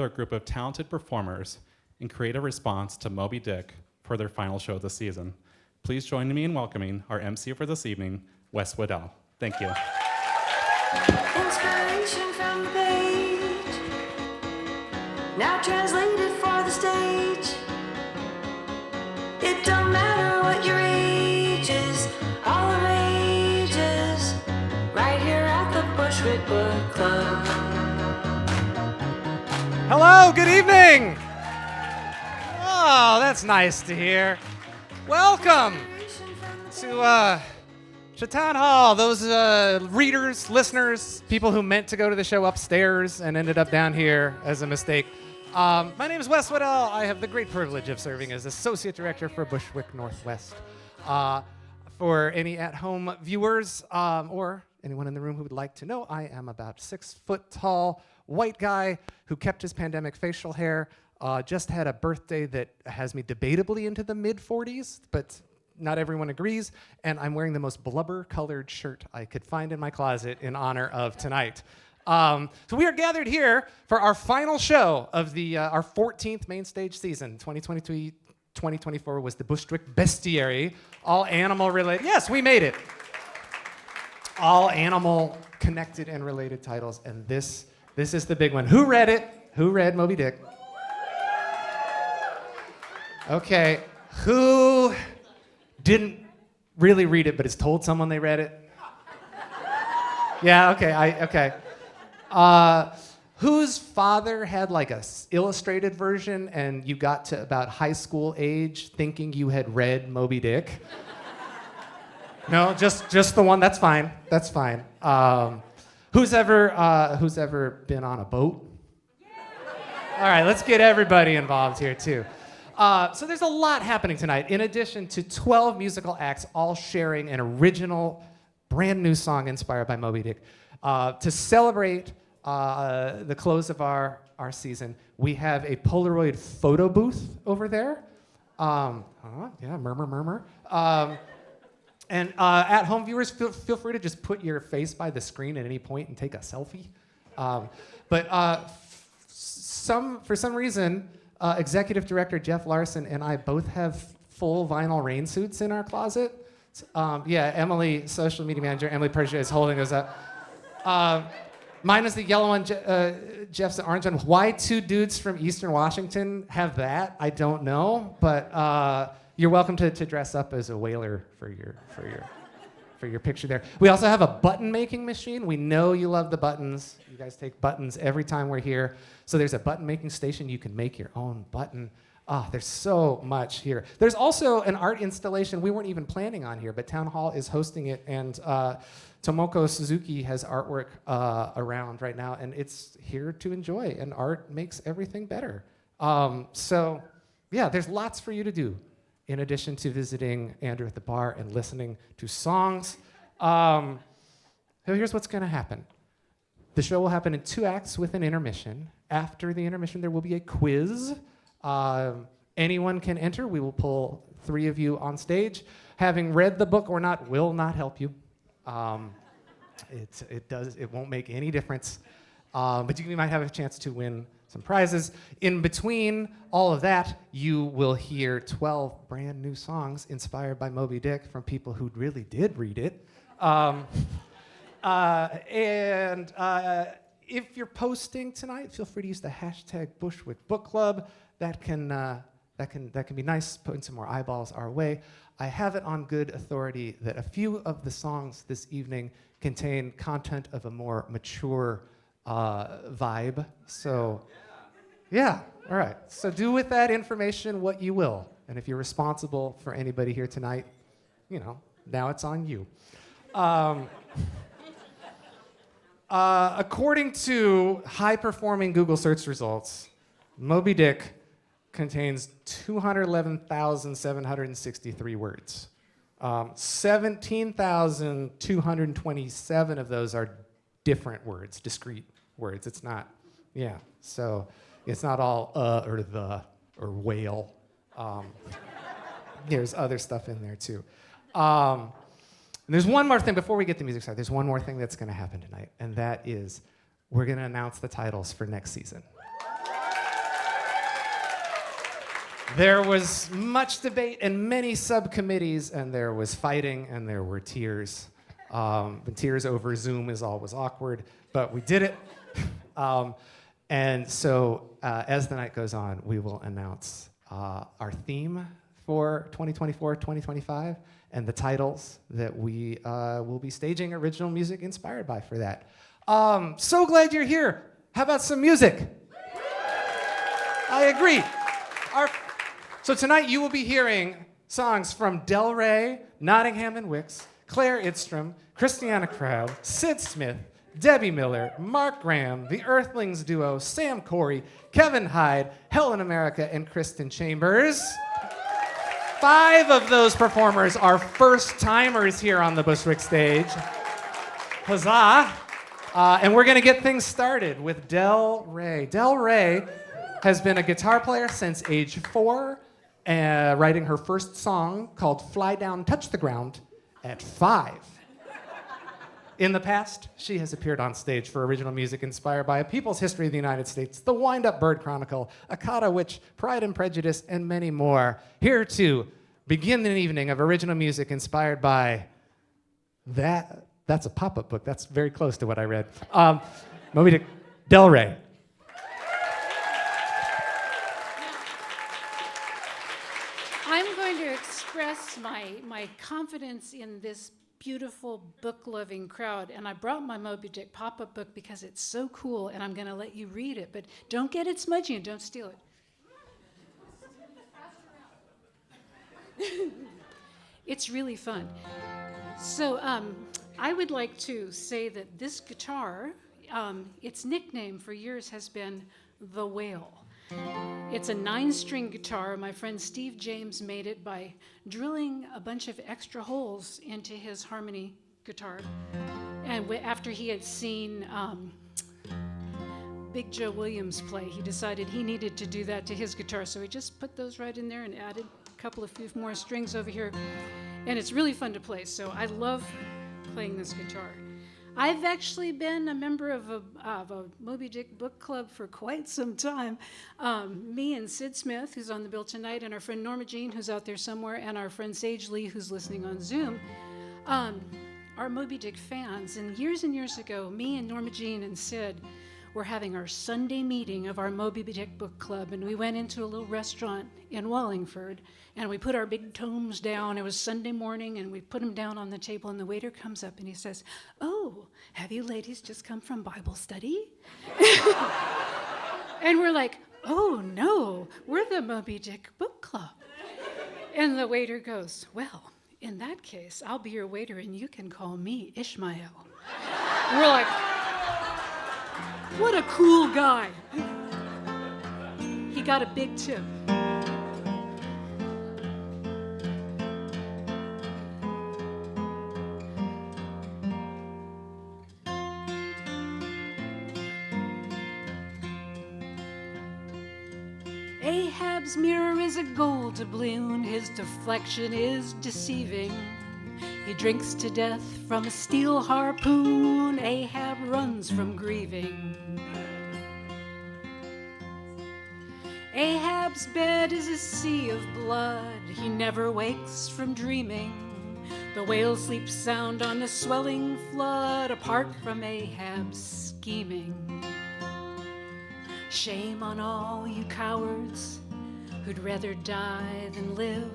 a group of talented performers in creative response to Moby Dick for their final show this season. Please join me in welcoming our MC for this evening, Wes Weddell. Thank you. Inspiration from the page, now translated for the stage. It don't matter what your age is, all the ages, right here at the Bushwick Book Club. Hello, good evening. Oh, that's nice to hear. Welcome to Town Hall. Those readers, listeners, people who meant to go to the show upstairs and ended up down here as a mistake. My name is Wes Weddell. I have the great privilege of serving as Associate Director for Bushwick Northwest. For any at-home viewers or anyone in the room who would like to know, I am about 6 foot tall, white guy who kept his pandemic facial hair. Just had a birthday that has me debatably into the mid-40s, but not everyone agrees. And I'm wearing the most blubber-colored shirt I could find in my closet in honor of tonight. So we are gathered here for our final show of the our 14th Mainstage season. 2023-2024 was the Bushwick Bestiary, all animal-related. Yes, we made it. All animal-connected and related titles, and this is the big one. Who read it? Who read Moby Dick? Okay, who didn't really read it but has told someone they read it? Yeah, okay. Whose father had like a illustrated version and you got to about high school age thinking you had read Moby Dick? No, just the one. That's fine. That's fine. Who's ever been on a boat? All right, let's get everybody involved here too. So there's a lot happening tonight. In addition to 12 musical acts, all sharing an original, brand new song inspired by Moby Dick. To celebrate the close of our season, we have a Polaroid photo booth over there. Yeah, murmur. And at-home viewers, feel free to just put your face by the screen at any point and take a selfie. But for some reason, Executive Director Jeff Larson and I both have full vinyl rain suits in our closet. Yeah, Emily, social media manager, Emily Persia is holding those up. Mine is the yellow one, Jeff's the orange one. Why two dudes from Eastern Washington have that, I don't know, but you're welcome to dress up as a whaler for your picture there. We also have a button making machine. We know you love the buttons. You guys take buttons every time we're here. So there's a button making station. You can make your own button. There's so much here. There's also an art installation we weren't even planning on here, but Town Hall is hosting it, and Tomoko Suzuki has artwork around right now, and it's here to enjoy, and art makes everything better. So yeah, there's lots for you to do in addition to visiting Andrew at the bar and listening to songs. So here's what's gonna happen. The show will happen in 2 acts with an intermission. After the intermission, there will be a quiz. Anyone can enter. We will pull 3 of you on stage. Having read the book or not will not help you. It won't make any difference. But you might have a chance to win some prizes. In between all of that, you will hear 12 brand new songs inspired by Moby Dick from people who really did read it. If you're posting tonight, feel free to use the hashtag Bushwick Book Club. That can be nice, putting some more eyeballs our way. I have it on good authority that a few of the songs this evening contain content of a more mature vibe. So, yeah, all right. So do with that information what you will. And if you're responsible for anybody here tonight, now it's on you. According to high-performing Google search results, Moby Dick contains 211,763 words. 17,227 of those are different words, discrete words. It's not, so it's not all or the or whale. There's other stuff in there too. And there's one more thing before we get to music side. There's one more thing that's going to happen tonight, and that is we're going to announce the titles for next season. There was much debate and many subcommittees, and there was fighting, and there were tears. Tears over Zoom is always awkward, but we did it. And so as the night goes on, we will announce our theme for 2024-2025 and the titles that we will be staging original music inspired by for that. So glad you're here. How about some music? I agree. So tonight you will be hearing songs from Del Rey, Nottingham and Wicks, Claire Idstrom, Christiana Crabbe, Cyd Smith, Debbie Miller, Mark Graham, the Irthlingz Duo, Samcori, Kevin Hyde, Helen America, and Kristin Chambers. 5 of those performers are first-timers here on the Bushwick stage. Huzzah! And we're going to get things started with Del Rey. Del Rey has been a guitar player since age 4, writing her first song called Fly Down, Touch the Ground at 5. In the past, she has appeared on stage for original music inspired by A People's History of the United States, The Wind-Up Bird Chronicle, Akata Witch, Pride and Prejudice, and many more. Here to begin an evening of original music inspired by that. That's a pop-up book. That's very close to what I read. Moby Dick, Del Rey. I'm going to express my confidence in this beautiful book-loving crowd, and I brought my Moby Dick pop-up book because it's so cool, and I'm going to let you read it, but don't get it smudgy and don't steal it. It's really fun. So I would like to say that this guitar, its nickname for years has been The Whale. It's a 9-string guitar. My friend Steve James made it by drilling a bunch of extra holes into his harmony guitar. And after he had seen Big Joe Williams play, he decided he needed to do that to his guitar. So he just put those right in there and added a few more strings over here. And it's really fun to play. So I love playing this guitar. I've actually been a member of a Moby Dick book club for quite some time. Me and Cyd Smith, who's on the bill tonight, and our friend Norma Jean, who's out there somewhere, and our friend Sage Lee, who's listening on Zoom, are Moby Dick fans. And years ago, me and Norma Jean and Cyd were having our Sunday meeting of our Moby Dick book club, and we went into a little restaurant in Wallingford, and we put our big tomes down. It was Sunday morning, and we put them down on the table, and the waiter comes up and he says, "Oh, have you ladies just come from Bible study?" And we're like, "Oh no, we're the Moby Dick book club." And the waiter goes, "Well, in that case, I'll be your waiter and you can call me Ishmael." And we're like, what a cool guy. He got a big tip. Ahab's mirror is a gold doubloon, his deflection is deceiving. He drinks to death from a steel harpoon, Ahab runs from grieving. Ahab's bed is a sea of blood, he never wakes from dreaming. The whale sleeps sound on the swelling flood, apart from Ahab's scheming. Shame on all you cowards who'd rather die than live.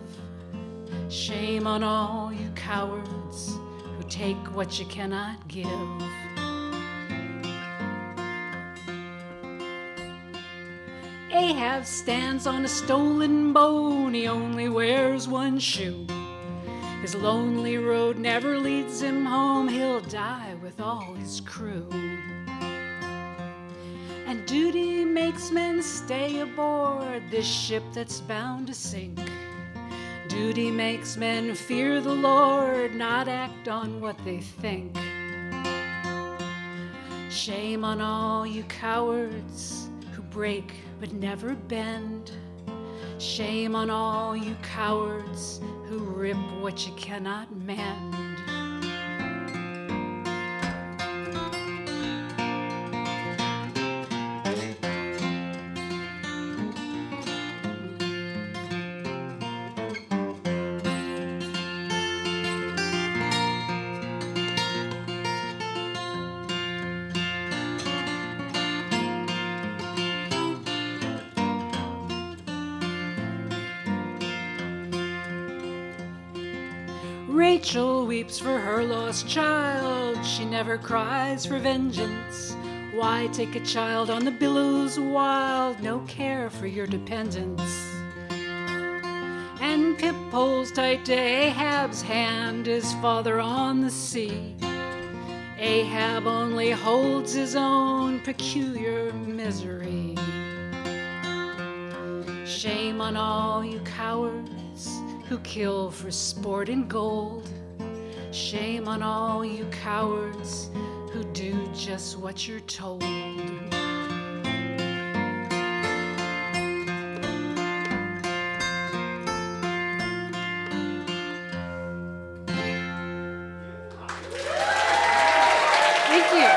Shame on all you cowards who take what you cannot give. Ahab stands on a stolen bone, he only wears one shoe. His lonely road never leads him home, he'll die with all his crew. And duty makes men stay aboard this ship that's bound to sink. Duty makes men fear the Lord, not act on what they think. Shame on all you cowards who break but never bend. Shame on all you cowards who rip what you cannot mend. Rachel weeps for her lost child. She never cries for vengeance. Why take a child on the billows wild? No care for your dependents. And Pip holds tight to Ahab's hand, his father on the sea. Ahab only holds his own peculiar misery. Shame on all you cowards who kill for sport and gold. Shame on all you cowards who do just what you're told. Thank you.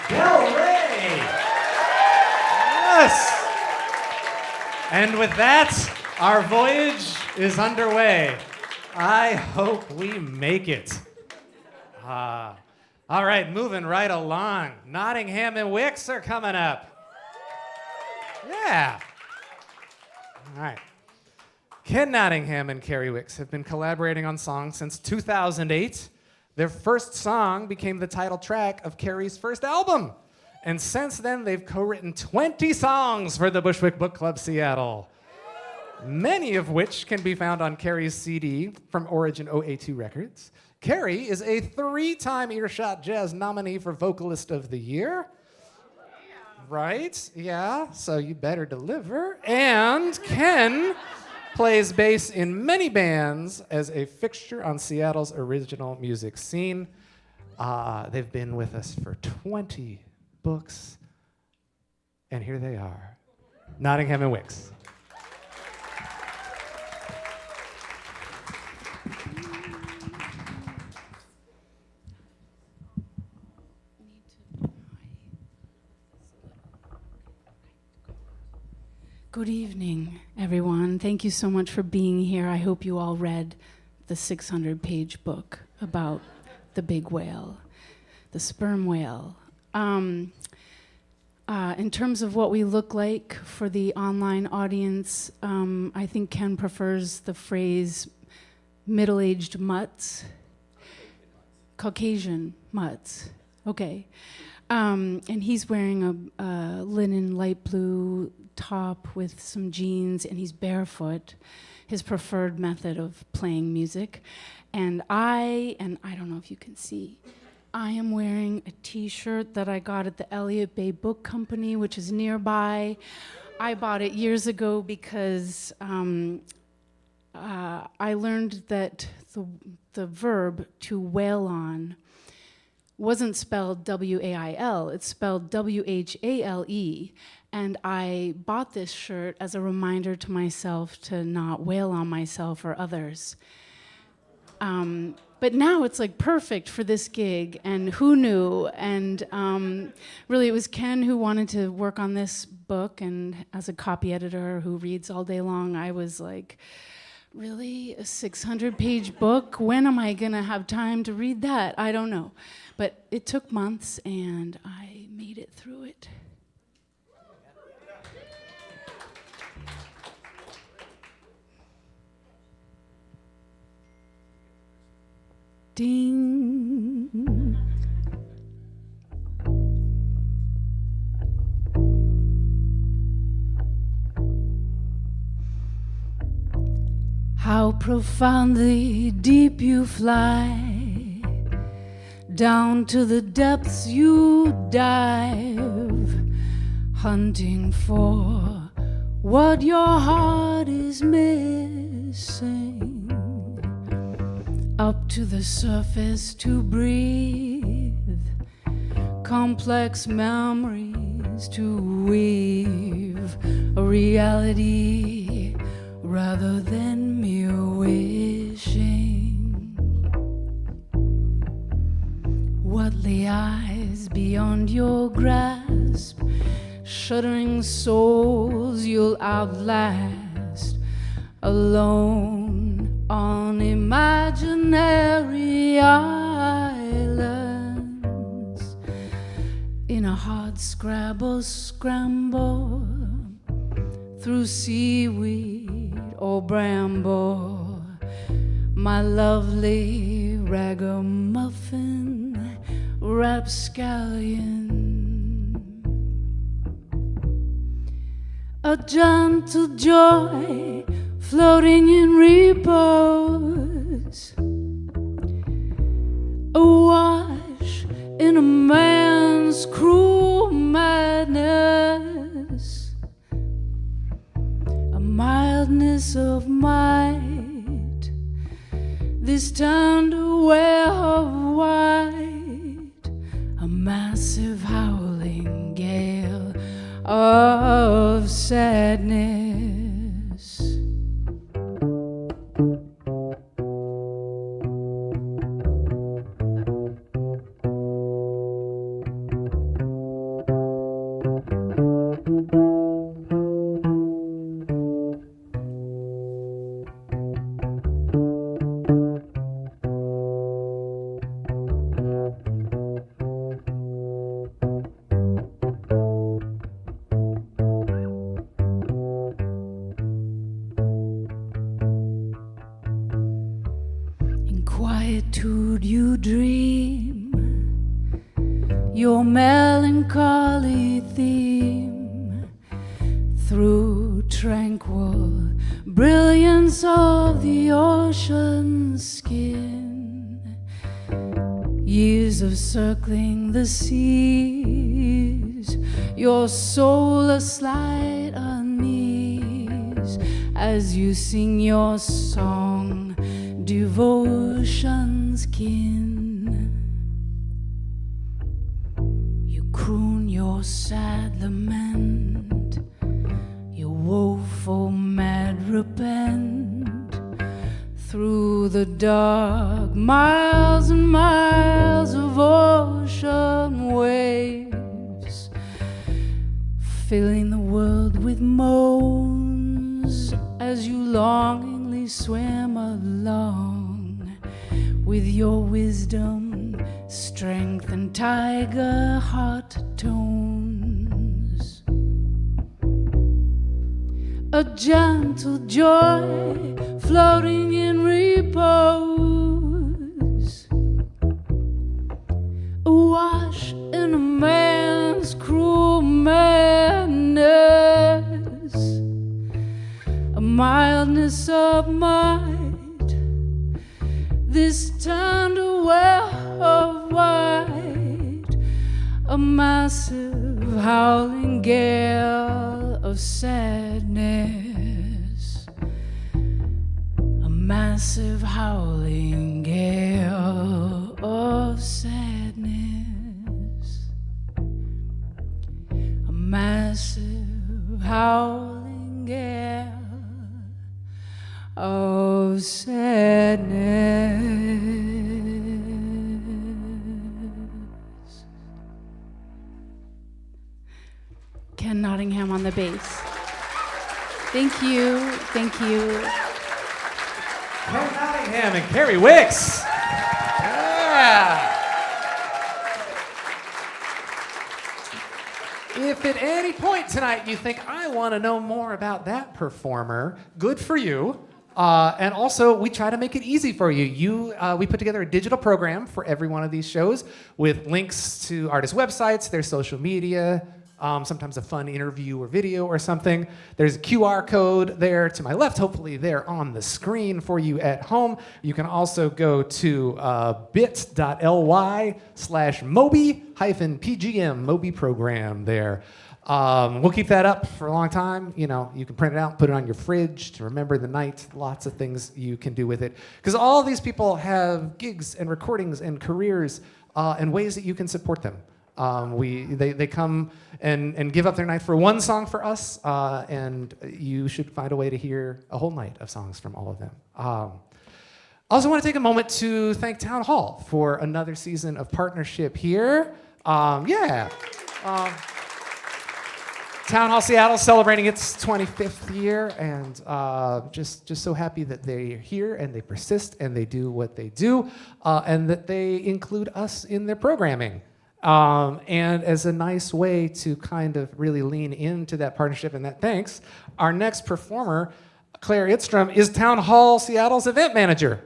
Del Rey! Yes! And with that, our voyage is underway. I hope we make it. All right, moving right along. Nottingham and Wicks are coming up. Yeah. All right. Ken Nottingham and Carrie Wicks have been collaborating on songs since 2008. Their first song became the title track of Carrie's first album. And since then, they've co-written 20 songs for the Bushwick Book Club Seattle, many of which can be found on Carrie's CD from Origin OA2 Records. Carrie is a 3-time Earshot Jazz nominee for Vocalist of the Year. Right? Yeah, so you better deliver. And Ken plays bass in many bands as a fixture on Seattle's original music scene. They've been with us for 20 books, and here they are, Nottingham and Wicks. Good evening, everyone. Thank you so much for being here. I hope you all read the 600-page book about the big whale, the sperm whale. In terms of what we look like for the online audience, I think Ken prefers the phrase middle-aged mutts. Caucasian mutts. Okay. And he's wearing a linen light blue top with some jeans, and he's barefoot, his preferred method of playing music. And I don't know if you can see, I am wearing a t-shirt that I got at the Elliott Bay Book Company, which is nearby. I bought it years ago because I learned that the verb to wail on wasn't spelled W-A-I-L, it's spelled W-H-A-L-E. And I bought this shirt as a reminder to myself to not wail on myself or others. But now it's like perfect for this gig, and who knew? And really it was Ken who wanted to work on this book, and as a copy editor who reads all day long, I was like, really? A 600-page book? When am I gonna have time to read that? I don't know. But it took months, and I made it through it. Ding. How profoundly deep you fly, down to the depths you dive, hunting for what your heart is missing. Up to the surface to breathe, complex memories to weave, a reality rather than mere wishing. What lies beyond your grasp, shuddering souls you'll outlast, alone on imaginary islands, in a hard scramble, through seaweed or bramble, my lovely ragamuffin rapscallion. A gentle joy floating in repose, awash in a man's cruel madness, a mildness of might, this turned away of white, a massive howling gale of sadness. Quietude you dream, your melancholy theme, through tranquil brilliance of the ocean's skin, years of circling the seas, your soul a slight unease, as you sing your song, devotion's kin. You croon your sad lament, your woeful mad repent, through the dark miles and miles of ocean waves, filling the world with moans as you longingly swim along, with your wisdom, strength, and tiger heart tones. A gentle joy floating in repose, awash in a man's cruel madness, a mildness of might, this turned away of white, a massive howling gale of sadness, a massive howling gale of sadness, a massive howling gale of sadness. Ken Nottingham on the bass. Thank you, thank you. Ken Nottingham and Carrie Wicks. Yeah. If at any point tonight you think, I want to know more about that performer, good for you. And also, we try to make it easy for you. We put together a digital program for every one of these shows with links to artists' websites, their social media, sometimes a fun interview or video or something. There's a QR code there to my left, hopefully there on the screen for you at home. You can also go to bit.ly/Moby-PGM, Moby program there. We'll keep that up for a long time. You know, you can print it out, put it on your fridge to remember the night. Lots of things you can do with it. Because all these people have gigs and recordings and careers and ways that you can support them. They come and give up their night for one song for us, and you should find a way to hear a whole night of songs from all of them. I also want to take a moment to thank Town Hall for another season of partnership here. Town Hall Seattle celebrating its 25th year, and just so happy that they're here and they persist and they do what they do, and that they include us in their programming. And as a nice way to kind of really lean into that partnership and that thanks, our next performer, Claire Idstrom, is Town Hall Seattle's event manager.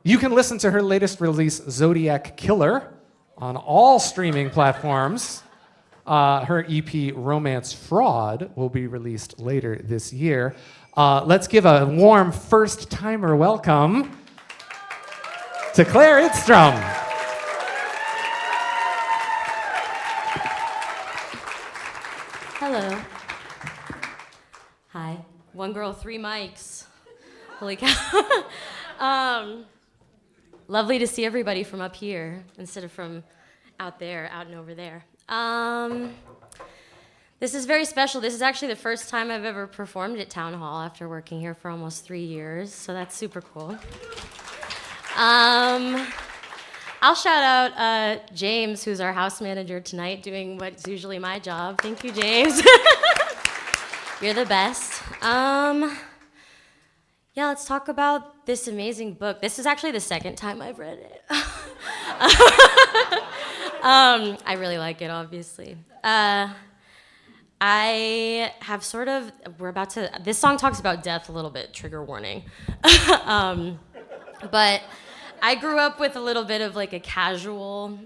You can listen to her latest release, Zodiac Killer, on all streaming platforms. Her EP, Romance Fraud, will be released later this year. Let's give a warm first-timer welcome to Claire Idstrom. Hello. Hi. One girl, 3 mics. Holy cow. Lovely to see everybody from up here instead of from out there, out and over there. This is very special. This is actually the first time I've ever performed at Town Hall after working here for almost 3 years, so that's super cool. I'll shout out James, who's our house manager tonight, doing what's usually my job. Thank you, James. You're the best. Yeah, let's talk about this amazing book. This is actually the second time I've read it. I really like it, obviously. I have sort of, this song talks about death a little bit, trigger warning. But I grew up with a little bit of like a casual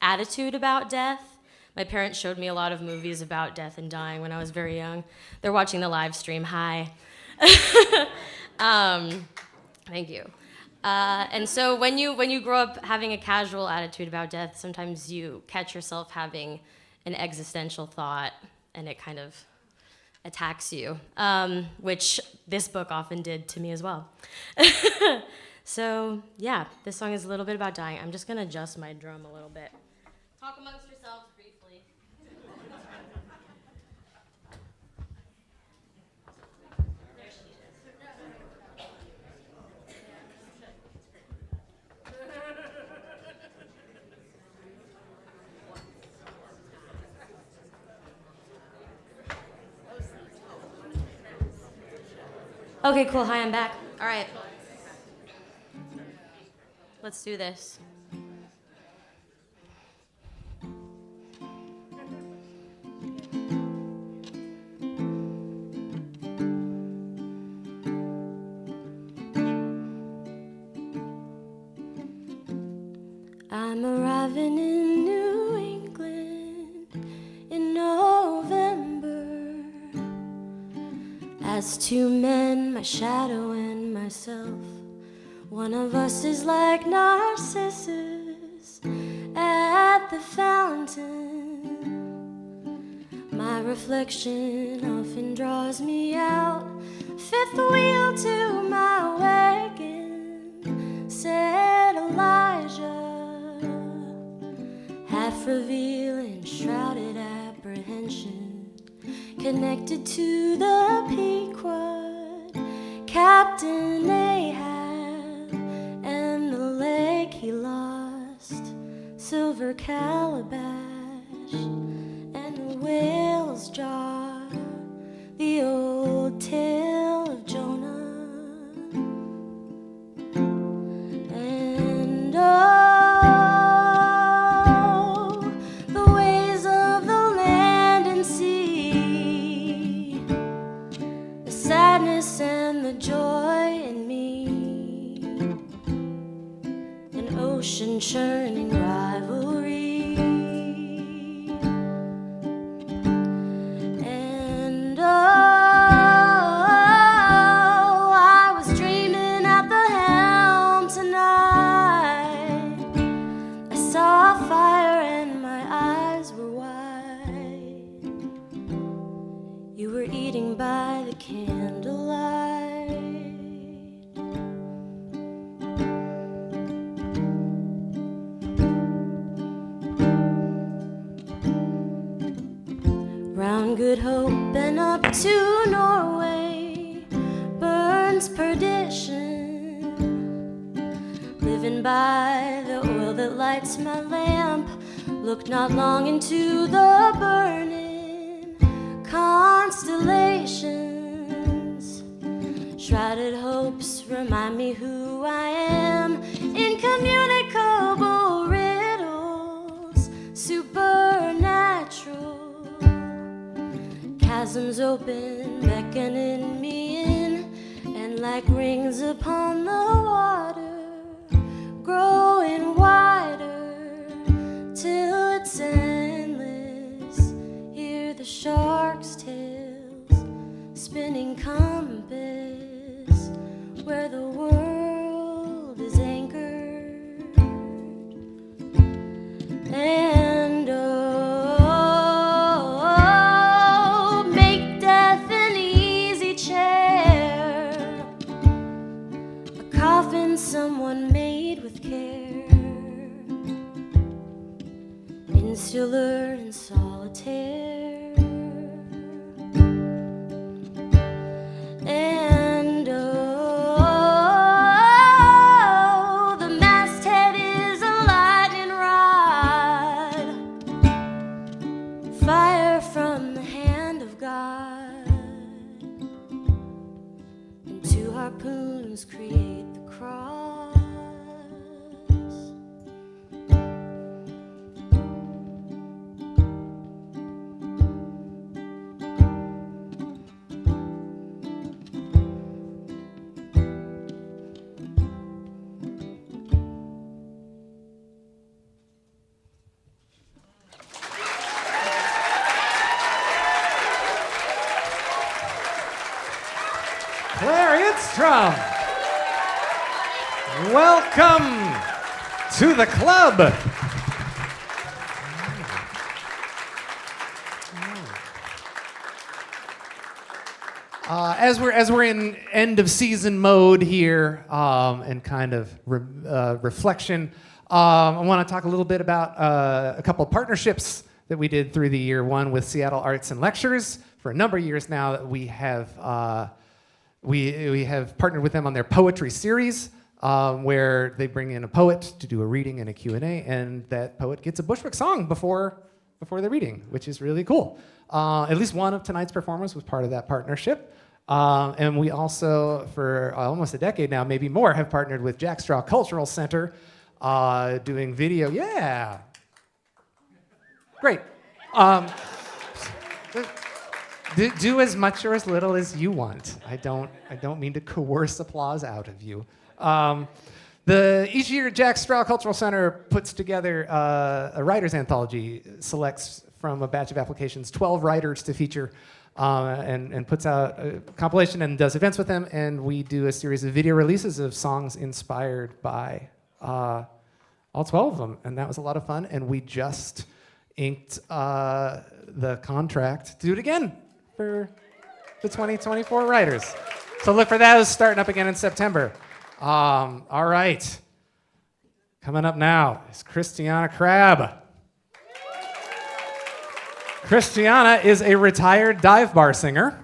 attitude about death. My parents showed me a lot of movies about death and dying when I was very young. They're watching the live stream, hi. Thank you. And so when you grow up having a casual attitude about death, sometimes you catch yourself having an existential thought, and it kind of attacks you, which this book often did to me as well. So yeah, this song is a little bit about dying. I'm just gonna adjust my drum a little bit. Talk amongst yourselves briefly. There she is. Okay, cool. Hi, I'm back. All right. Let's do this. I'm arriving in New England in November as 2 men, my shadow and myself. One of us is like Narcissus at the fountain. My reflection often draws me out. 5th wheel to my wagon, said Elijah, half revealing shrouded apprehension, connected to the Pequod, Captain Ahab. He lost, silver calabash and a whale's jaw, the old tale of Jonah. And oh, the ways of the land and sea, the sadness and the joy in me, ocean churning rivalry. And oh, I was dreaming at the helm tonight. I saw fire and my eyes were wide. You were eating by the candlelight. Round Good Hope and up to Norway burns perdition. Living by the oil that lights my lamp, look not long into the burning constellations. Shrouded hopes remind me who I am. Incommunicable riddles, supernatural. Chasms open, beckoning me in, and like rings upon the water, growing wider till it's endless. Hear the shark's tails spinning compass where the world is anchored. And oh, make death an easy chair, a coffin someone made with care, insular and solitaire. And oh, the masthead is a lightning rod, fire from the hand of God, and two harpoons create the cross. Idstrom. Welcome to the club. As we're in end of season mode here and kind of reflection, I want to talk a little bit about a couple of partnerships that we did through the year. One with Seattle Arts and Lectures. For a number of years now, that we have partnered with them on their poetry series, where they bring in a poet to do a reading and a Q&A, and that poet gets a Bushwick song before the reading, which is really cool. At least one of tonight's performers was part of that partnership. And we also, for almost a decade now, maybe more, have partnered with Jack Straw Cultural Center, doing video. Yeah. Great. Do as much or as little as you want. I don't mean to coerce applause out of you. Each year, Jack Straw Cultural Center puts together a writers' anthology, selects from a batch of applications 12 writers to feature, and puts out a compilation and does events with them. And we do a series of video releases of songs inspired by all 12 of them. And that was a lot of fun. And we just inked the contract to do it again for the 2024 writers. So look for those starting up again in September. All right. Coming up now is Christiana Crabbe. Christiana is a retired dive bar singer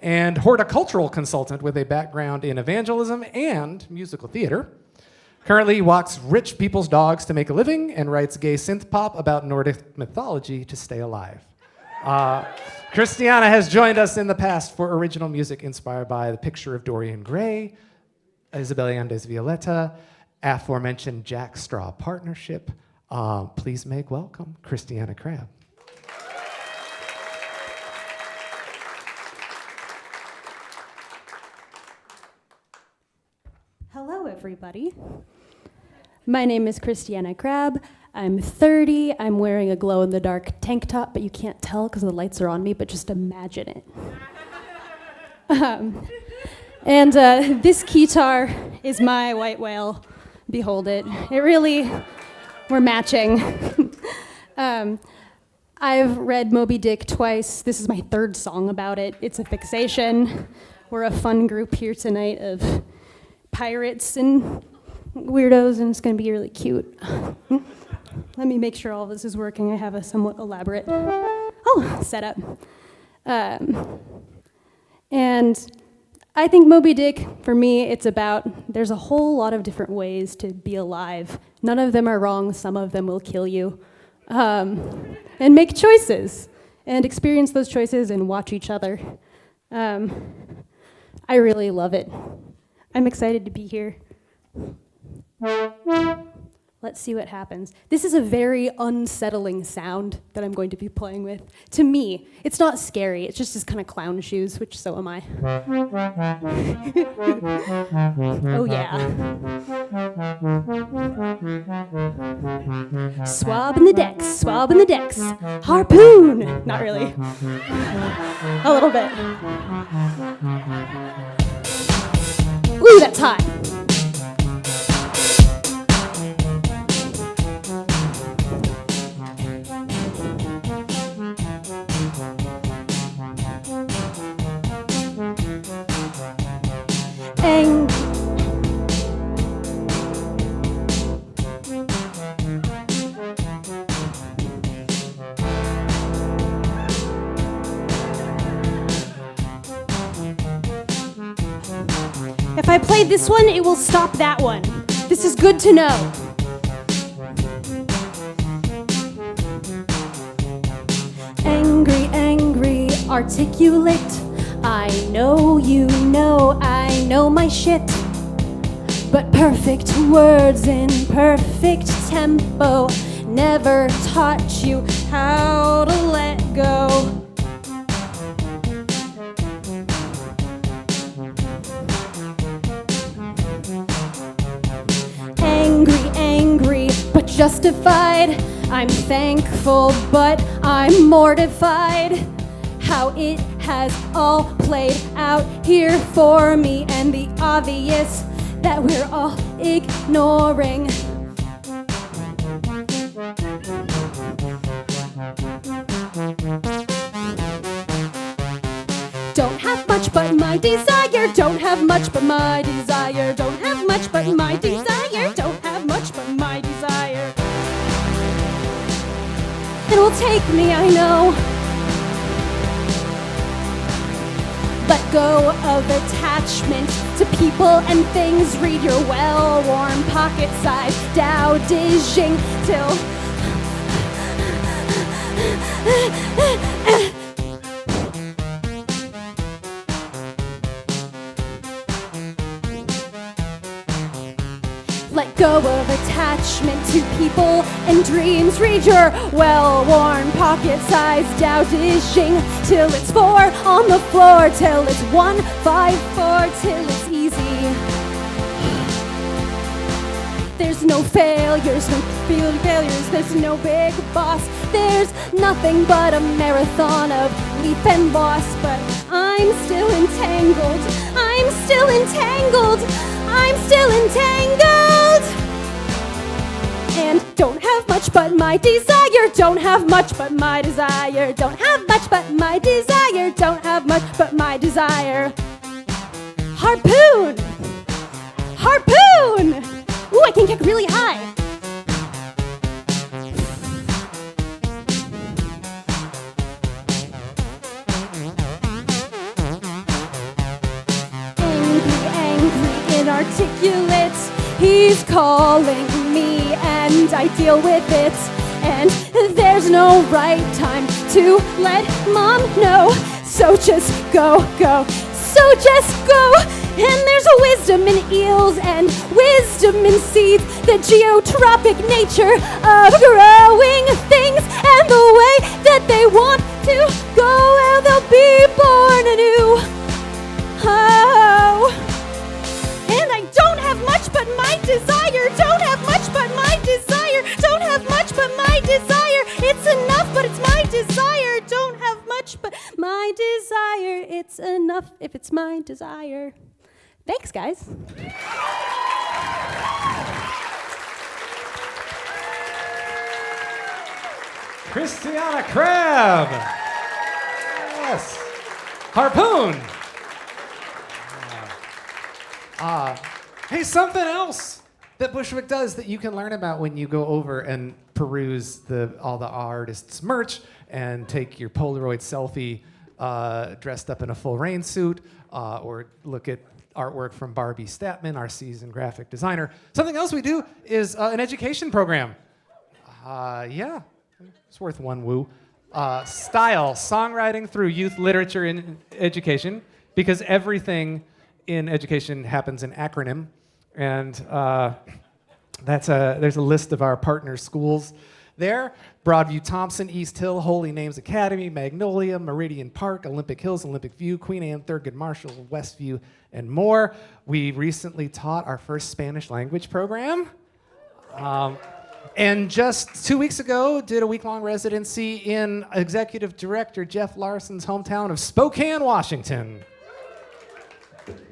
and horticultural consultant with a background in evangelism and musical theater. Currently walks rich people's dogs to make a living and writes gay synth pop about Nordic mythology to stay alive. Christiana has joined us in the past for original music inspired by The Picture of Dorian Gray, Isabel Allende's Violetta, aforementioned Jack Straw partnership. Please make welcome Christiana Crabbe. Hello, everybody. My name is Christiana Crabbe. I'm 30. I'm wearing a glow-in-the-dark tank top, but you can't tell because the lights are on me, but just imagine it. And this guitar is my white whale. Behold it. We're matching. I've read Moby Dick twice. This is my third song about it. It's a fixation. We're a fun group here tonight of pirates and weirdos, and it's going to be really cute. Let me make sure all this is working. I have a somewhat elaborate setup. And I think Moby Dick, for me, it's about there's a whole lot of different ways to be alive. None of them are wrong. Some of them will kill you. And make choices and experience those choices and watch each other. I really love it. I'm excited to be here. Let's see what happens. This is a very unsettling sound that I'm going to be playing with. To me, it's not scary. It's just this kind of clown shoes, which so am I. Oh yeah. Swab in the decks, swab in the decks. Harpoon! Not really. A little bit. Ooh, that's high. If I played this one, it will stop that one. This is good to know. Angry, angry, articulate. I know you know I know my shit. But perfect words in perfect tempo never taught you how to let go. Angry, but justified. I'm thankful, but I'm mortified. How it has all played out here for me, and the obvious that we're all ignoring. Don't have much but my desire. Don't have much but my desire. Don't have much but my desire. Don't have much but my desire. It will take me, I know. Let go of attachment to people and things. Read your well-worn pocket-sized Tao Te Ching till let go of attachment to people and dreams. Read your well-worn pocket-sized Tao Te Ching till it's 4 on the floor, till it's 1, 5, 4, till it's easy. There's no failures, no failures, there's no big boss. There's nothing but a marathon of leap and loss. But I'm still entangled, I'm still entangled, I'm still entangled. And don't have much but my desire. Don't have much but my desire. Don't have much but my desire. Don't have much but my desire. Harpoon! Harpoon! Ooh, I can kick really high. Angry, inarticulate. He's calling me and I deal with it. And there's no right time to let mom know. So just go. So just go. And there's a wisdom in eels and wisdom in seeds. The geotropic nature of growing things and the way that they want to go. Well, they'll be born anew. Oh. And I don't have much but my desire. Don't have much but my desire. Don't have much but my desire. It's enough, but it's my desire. Don't have much but my desire. It's enough if it's my desire. Thanks, guys. Christiana Crabbe. Yes. Harpoon. Hey, something else that Bushwick does that you can learn about when you go over and peruse all the artists' merch and take your Polaroid selfie dressed up in a full rain suit, or look at artwork from Barbie Statman, our seasoned graphic designer. Something else we do is an education program. Yeah, it's worth one woo. Style, songwriting through youth literature and education. because everything in education happens in acronym, and there's a list of our partner schools there: Broadview Thompson, East Hill, Holy Names Academy, Magnolia, Meridian Park, Olympic Hills, Olympic View, Queen Anne, Thurgood Marshall, Westview, and more. We recently taught our first Spanish language program. And just 2 weeks ago, did a week-long residency in Executive Director Jeff Larson's hometown of Spokane, Washington,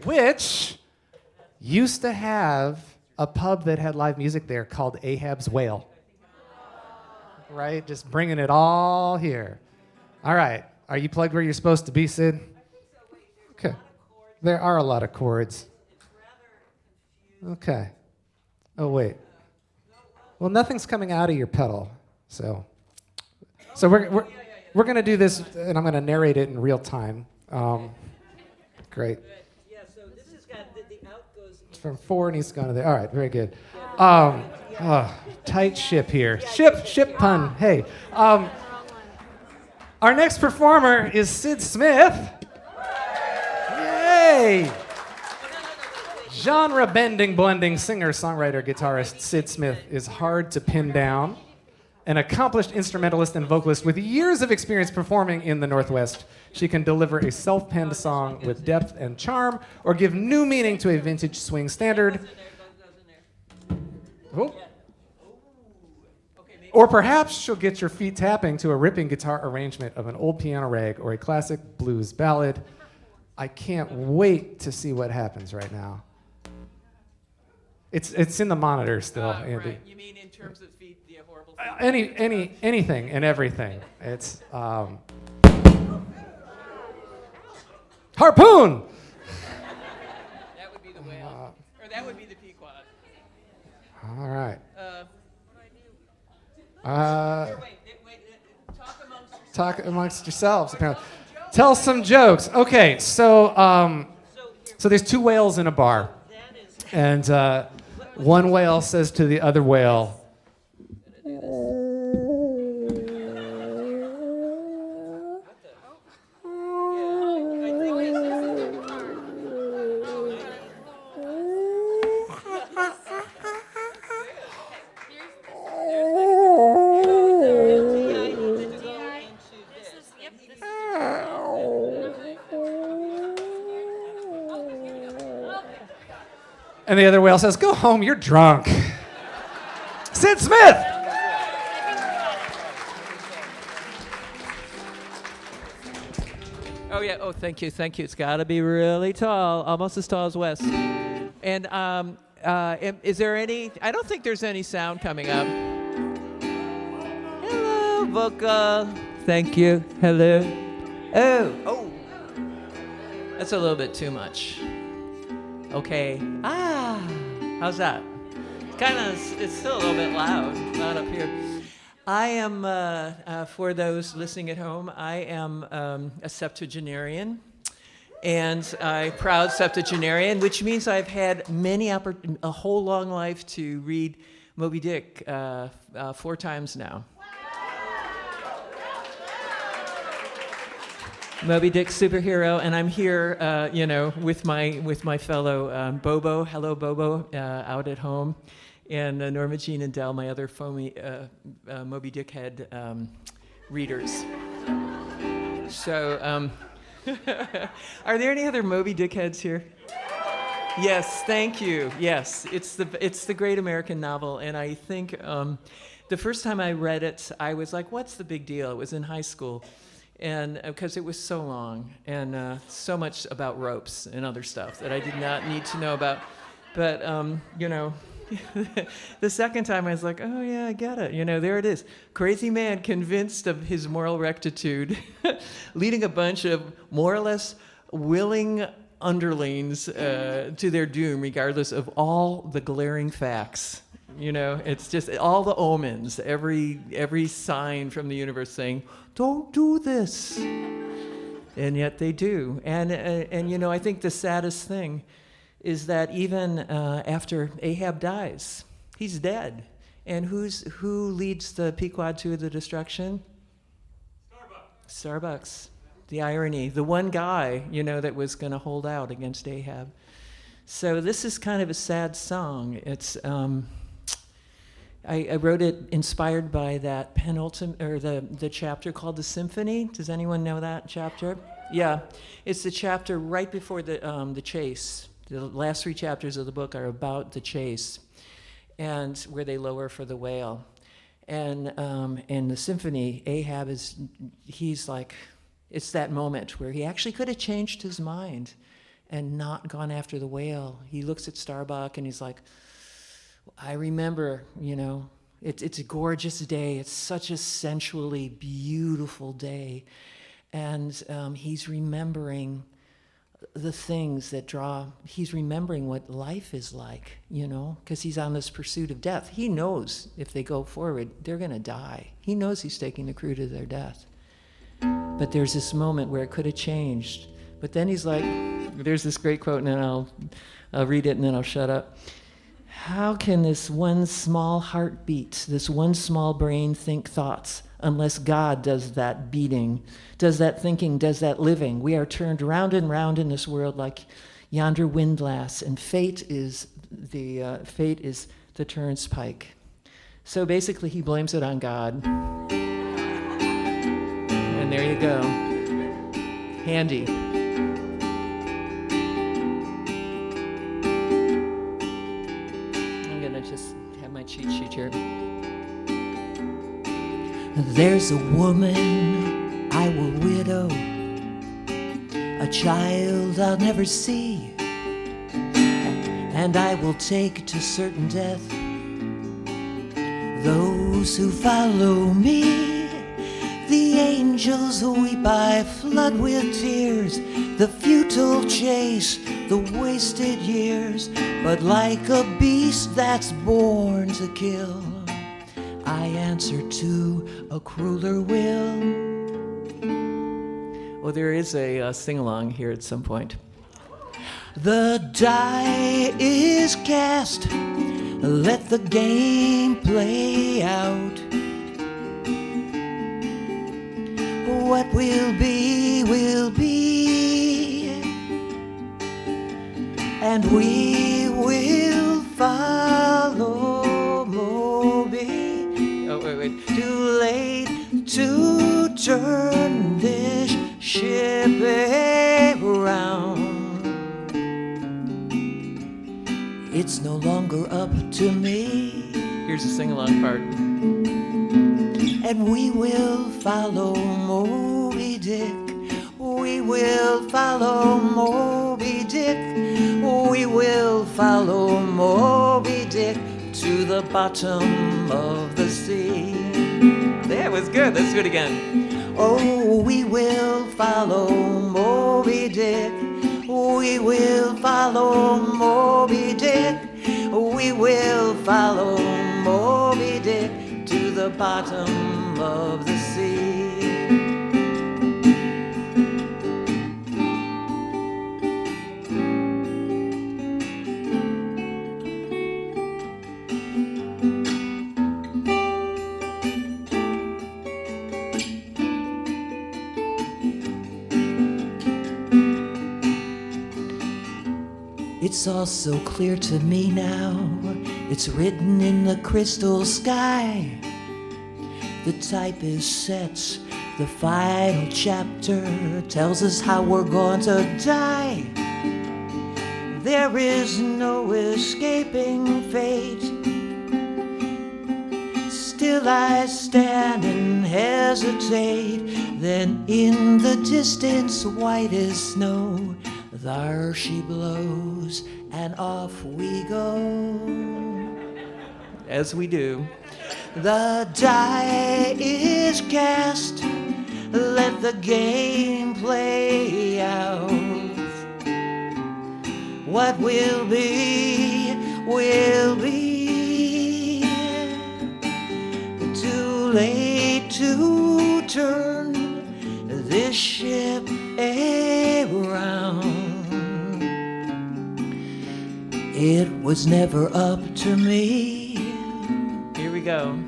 which used to have a pub that had live music there called Ahab's Whale. Right? Just bringing it all here. All right. Are you plugged where you're supposed to be, Cyd? Okay. There are a lot of chords. Okay. Oh, wait. Well, nothing's coming out of your pedal, so we're going to do this, and I'm going to narrate it in real time. Great. Yeah, so this has got the out goes From 4 and he's gone to there. All right, very good. Tight ship here. Ship pun. Hey. Our next performer is Cyd Smith. Yay! Genre-bending, blending singer, songwriter, guitarist Cyd Smith is hard to pin down. An accomplished instrumentalist and vocalist with years of experience performing in the Northwest, she can deliver a self-penned song with depth and charm, or give new meaning to a vintage swing standard. Oh. Or perhaps she'll get your feet tapping to a ripping guitar arrangement of an old piano rag or a classic blues ballad. I can't wait to see what happens right now. It's in the monitor still, Andy. Right. You mean in terms of feet, the horrible feet? Anything and everything. It's harpoon. That would be the whale, or that would be the Pequod. All right. Talk amongst yourselves. Apparently, tell some jokes. Okay, so there's 2 whales in a bar, and one whale says to the other whale, and the other whale says, "Go home, you're drunk." Cyd Smith! Oh yeah. Oh, thank you. It's got to be really tall, almost as tall as Wes. And is there any? I don't think there's any sound coming up. Hello, vocal. Thank you. Hello. Oh. That's a little bit too much. Okay. How's that? It's still a little bit loud up here. I am, for those listening at home, I am a septuagenarian, and a proud septuagenarian, which means I've had a whole long life to read Moby Dick 4 times now. Moby Dick superhero, and I'm here, with my fellow Bobo. Hello, Bobo, out at home, and Norma Jean and Dell, my other Moby Dick head readers. So, are there any other Moby Dick heads here? Yes, thank you. Yes, it's the great American novel, and I think the first time I read it, I was like, "What's the big deal?" It was in high school. And because it was so long and so much about ropes and other stuff that I did not need to know about. But, the second time I was like, oh yeah, I get it. There it is. Crazy man convinced of his moral rectitude, leading a bunch of more or less willing underlings to their doom, regardless of all the glaring facts. It's just all the omens, every sign from the universe saying, don't do this. And yet they do. And I think the saddest thing is that even after Ahab dies, he's dead. And who leads the Pequod to the destruction? Starbucks. The irony. The one guy, that was going to hold out against Ahab. So this is kind of a sad song. It's I wrote it inspired by that penultimate, or the chapter called The Symphony. Does anyone know that chapter? Yeah, it's the chapter right before the chase. The last 3 chapters of the book are about the chase, and where they lower for the whale. And in the symphony, Ahab he's like, it's that moment where he actually could have changed his mind and not gone after the whale. He looks at Starbuck and he's like, I remember, it's a gorgeous day. It's such a sensually beautiful day. And he's remembering the things that he's remembering what life is like, because he's on this pursuit of death. He knows if they go forward, they're going to die. He knows he's taking the crew to their death. But there's this moment where it could have changed. But then he's like, there's this great quote, and then I'll read it and then I'll shut up. How can this one small heartbeat, this one small brain think thoughts, unless God does that beating, does that thinking, does that living? We are turned round and round in this world like yonder windlass, and fate is the turnspike. So basically, he blames it on God. And there you go. Handy. I'm gonna just have my cheat sheet here. There's a woman I will widow, a child I'll never see, and I will take to certain death those who follow me. The angels weep, I flood with tears, the futile chase, the wasted years, but like a beast that's born to kill, I answer to a crueler will. Well, there is a sing-along here at some point. The die is cast, let the game play out. What will be, and we will follow Moby. Oh, wait. Too late to turn this ship around. It's no longer up to me. Here's the sing-along part. And we will follow Moby Dick. We will follow Moby Dick. We will follow Moby Dick to the bottom of the sea. That was good. Let's do it again. Oh, we will follow Moby Dick. We will follow Moby Dick. We will follow Moby Dick to the bottom of the sea. It's all so clear to me now. It's written in the crystal sky. The type is set. The final chapter tells us how we're going to die. There is no escaping fate. Still I stand and hesitate. Then in the distance, white as snow, there she blows, and off we go. As we do. The die is cast, let the game play out. What will be, will be. Too late to turn this ship around. It was never up to me. Here we go.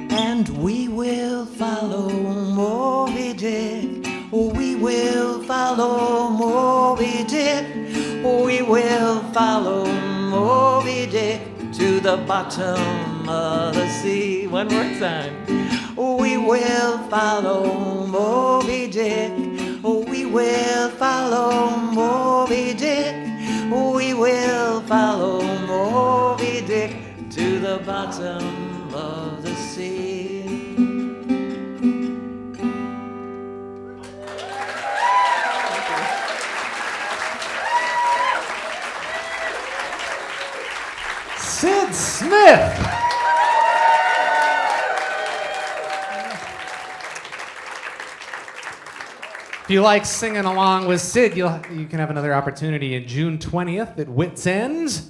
And we will follow Moby Dick. We will follow Moby Dick. We will follow Moby Dick to the bottom of the sea. One more time. We will follow Moby Dick. We will follow Moby Dick. We will follow Moby Dick to the bottom of the sea. Cyd Smith. If you like singing along with Cyd, you can have another opportunity in June 20th at Wits End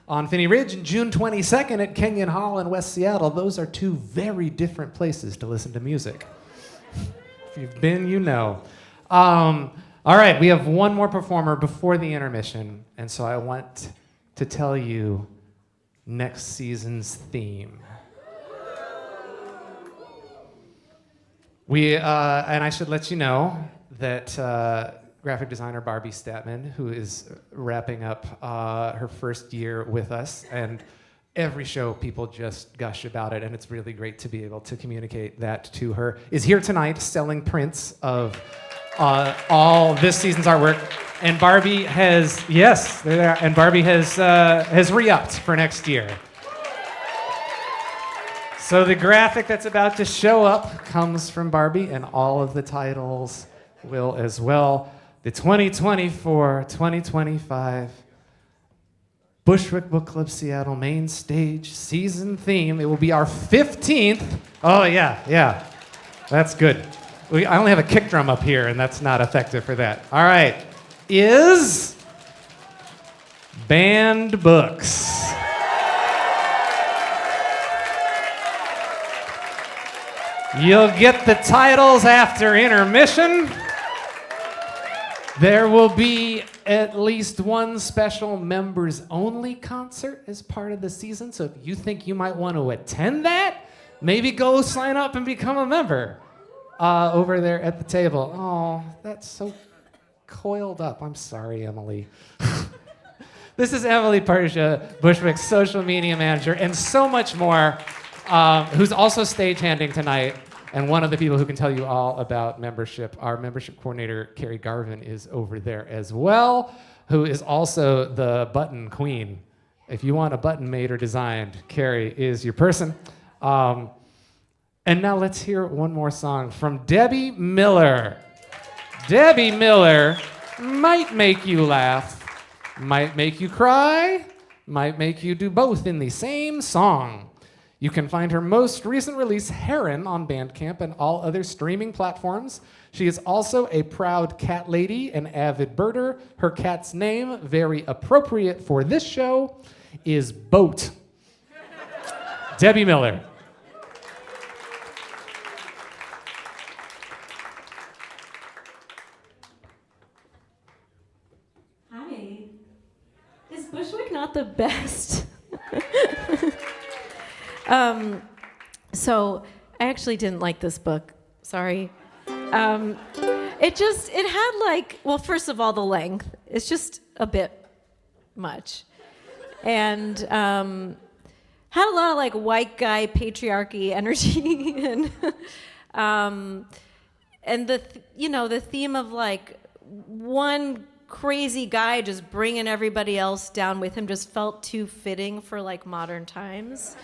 on Finney Ridge and June 22nd at Kenyon Hall in West Seattle. Those are two very different places to listen to music. If you've been, you know. All right, we have one more performer before the intermission, and so I want to tell you next season's theme. And I should let you know that graphic designer Barbie Statman, who is wrapping up her first year with us, and every show people just gush about it, and it's really great to be able to communicate that to her, is here tonight selling prints of all this season's artwork. And Barbie has, yes, they're there, and Barbie has re-upped for next year. So the graphic that's about to show up comes from Barbie, and all of the titles will as well. The 2024-2025 Bushwick Book Club Seattle Mainstage season theme. It will be our 15th. Oh, yeah. That's good. I only have a kick drum up here, and that's not effective for that. All right. Is banned books. You'll get the titles after intermission. There will be at least one special members-only concert as part of the season, so if you think you might want to attend that, maybe go sign up and become a member over there at the table. Oh, that's so coiled up. I'm sorry, Emily. This is Emily Persia, Bushwick's social media manager, and so much more, who's also stagehanding tonight, and one of the people who can tell you all about membership. Our membership coordinator, Carrie Garvin, is over there as well, who is also the button queen. If you want a button made or designed, Carrie is your person. And now let's hear one more song from Debbie Miller. Debbie Miller might make you laugh, might make you cry, might make you do both in the same song. You can find her most recent release, Heron, on Bandcamp and all other streaming platforms. She is also a proud cat lady, an avid birder. Her cat's name, very appropriate for this show, is Boat. Debbie Miller. Hi. Is Bushwick not the best? So I actually didn't like this book. Sorry. It had like, well, first of all, the length. It's just a bit much. And had a lot of like white guy patriarchy energy and the theme of like one crazy guy just bringing everybody else down with him just felt too fitting for like modern times.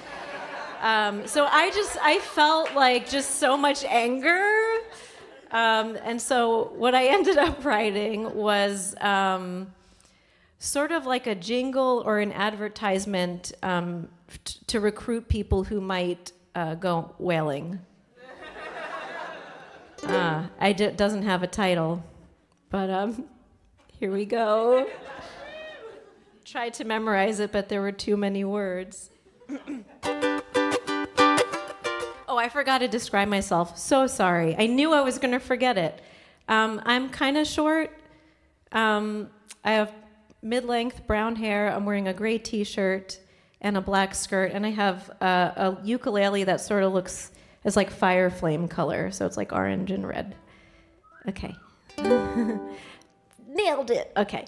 So I felt like just so much anger. And so what I ended up writing was sort of like a jingle or an advertisement to recruit people who might go whaling. It doesn't have a title, but here we go. Tried to memorize it, but there were too many words. Oh, I forgot to describe myself. So sorry. I knew I was going to forget it. I'm kind of short. I have mid-length brown hair. I'm wearing a gray t-shirt and a black skirt, and I have a ukulele that sort of looks as like fire flame color, so it's like orange and red. Okay, Nailed it. Okay.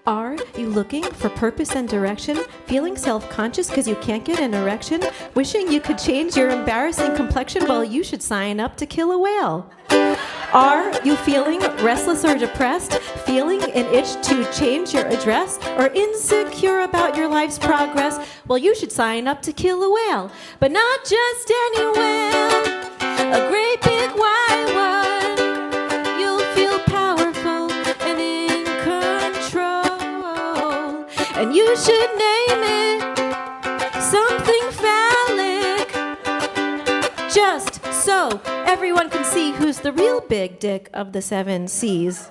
Are you looking for purpose and direction? Feeling self-conscious because you can't get an erection? Wishing you could change your embarrassing complexion? Well, you should sign up to kill a whale. Are you feeling restless or depressed? Feeling an itch to change your address? Or insecure about your life's progress? Well, you should sign up to kill a whale. But not just any whale, a great big white one. You'll feel powerful and in control. And you should name it something phallic, just so everyone can see who's the real big dick of the 7 C's.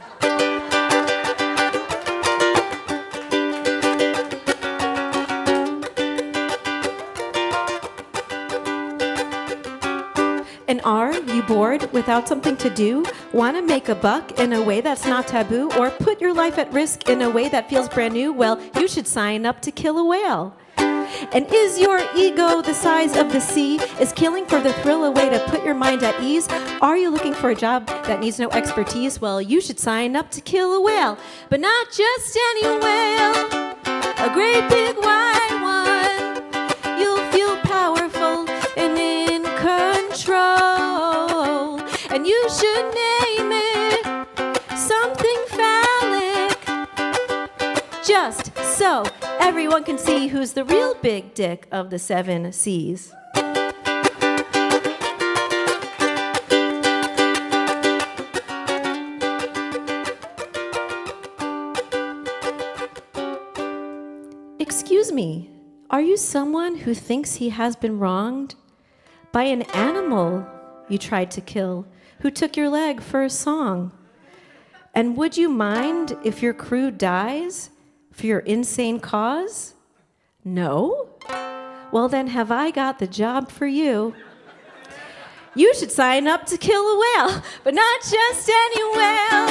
And are you bored without something to do? Want to make a buck in a way that's not taboo? Or put your life at risk in a way that feels brand new? Well, you should sign up to kill a whale. And is your ego the size of the sea? Is killing for the thrill a way to put your mind at ease? Are you looking for a job that needs no expertise? Well, you should sign up to kill a whale. But not just any whale, a great big white one. You'll feel powerful and in control. And you should name it something phallic, just so everyone can see who's the real big dick of the 7 C's. Excuse me, are you someone who thinks he has been wronged by an animal you tried to kill who took your leg for a song? And would you mind if your crew dies for your insane cause? No? Well, then have I got the job for you. You should sign up to kill a whale, but not just any whale,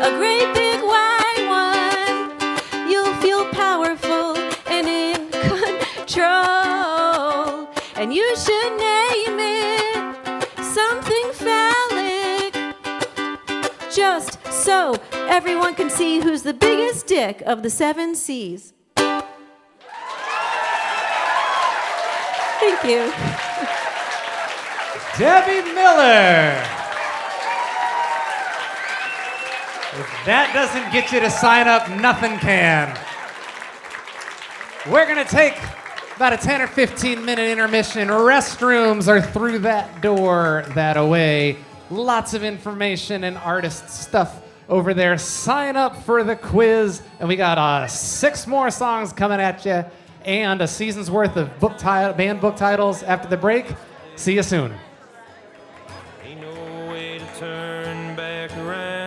a great big white one. You'll feel powerful and in control, and you should name it something phallic, just so everyone can see who's the biggest dick of the 7 C's. Thank you. Debbie Miller. If that doesn't get you to sign up, nothing can. We're going to take about a 10 or 15 minute intermission. Restrooms are through that door, that away. Lots of information and artist stuff over there. Sign up for the quiz. And we got 6 more songs coming at you and a season's worth of band book titles after the break. See you soon. Ain't no way to turn back around.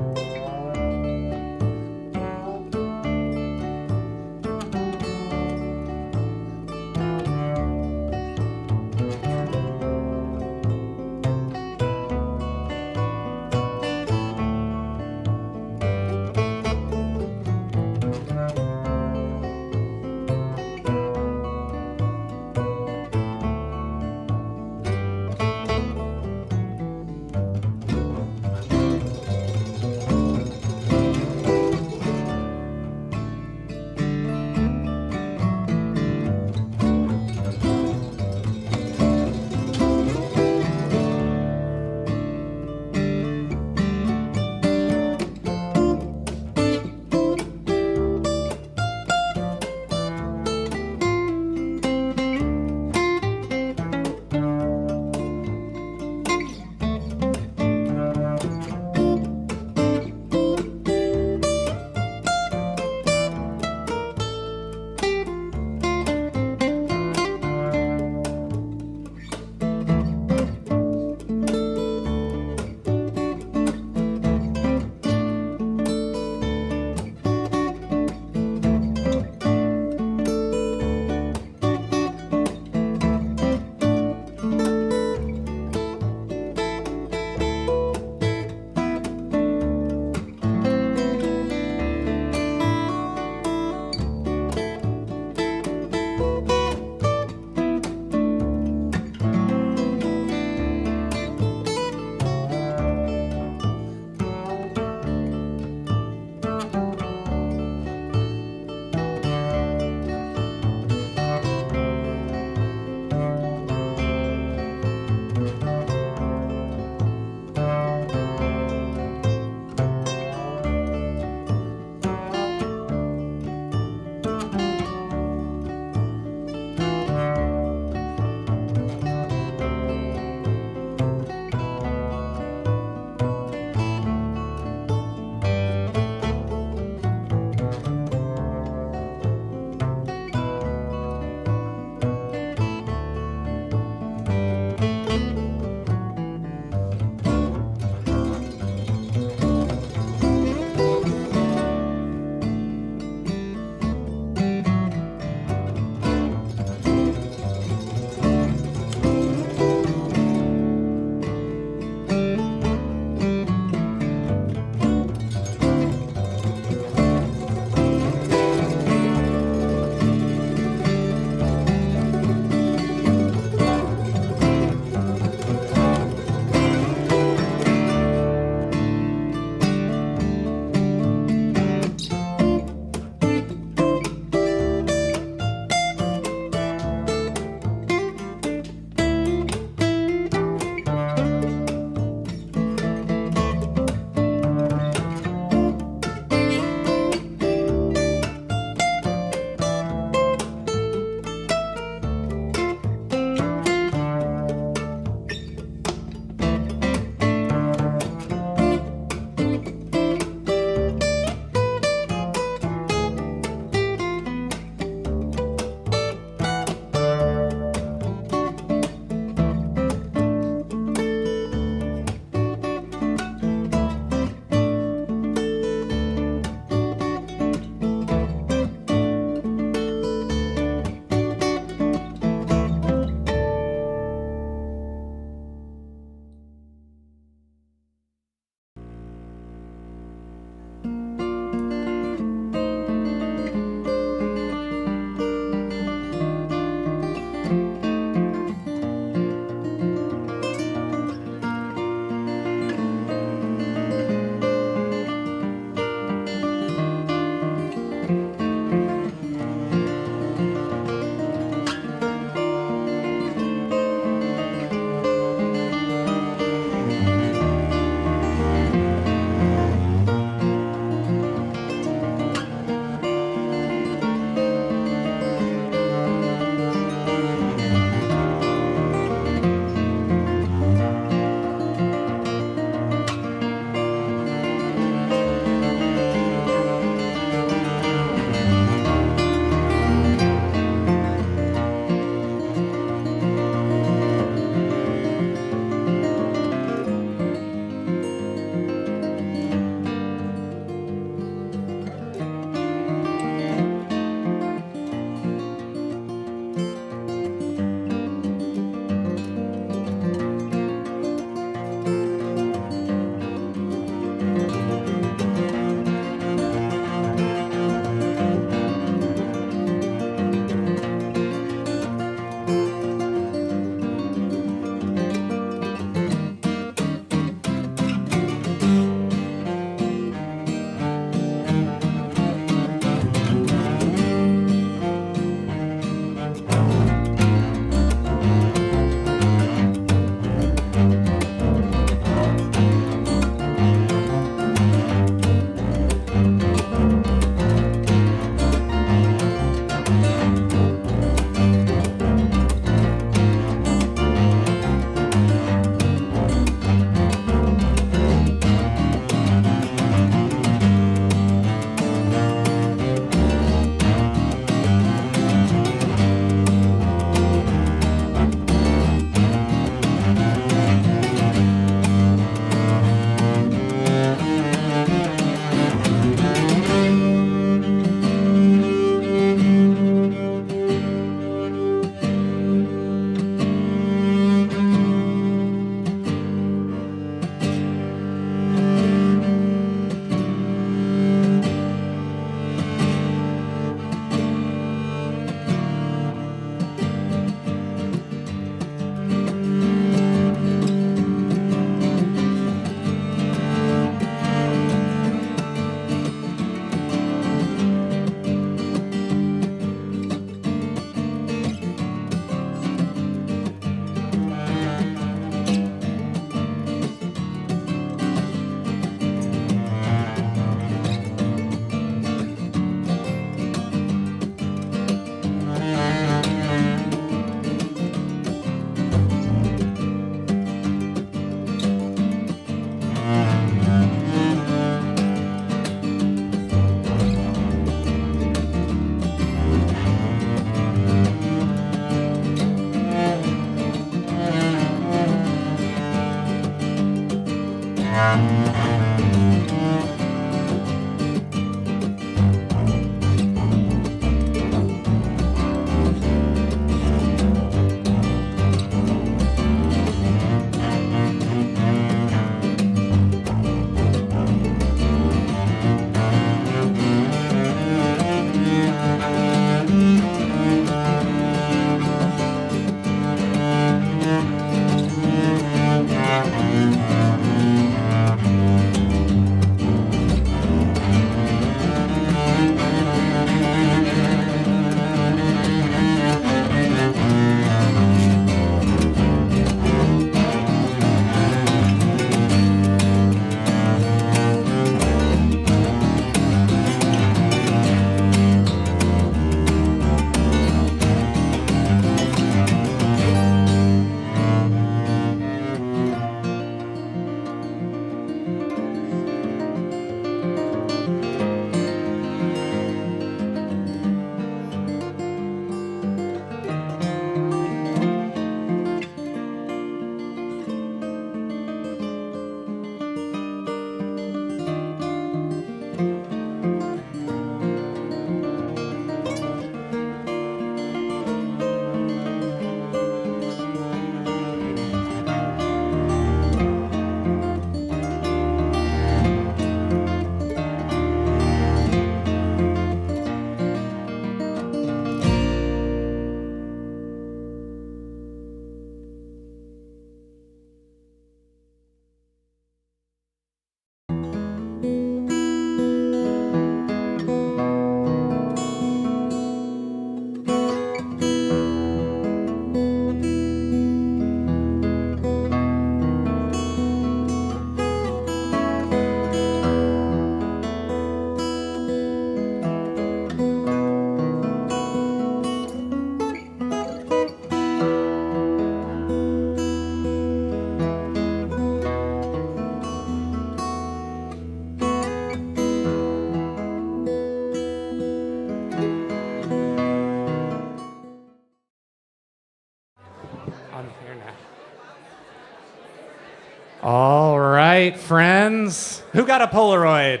All right, friends. Who got a Polaroid?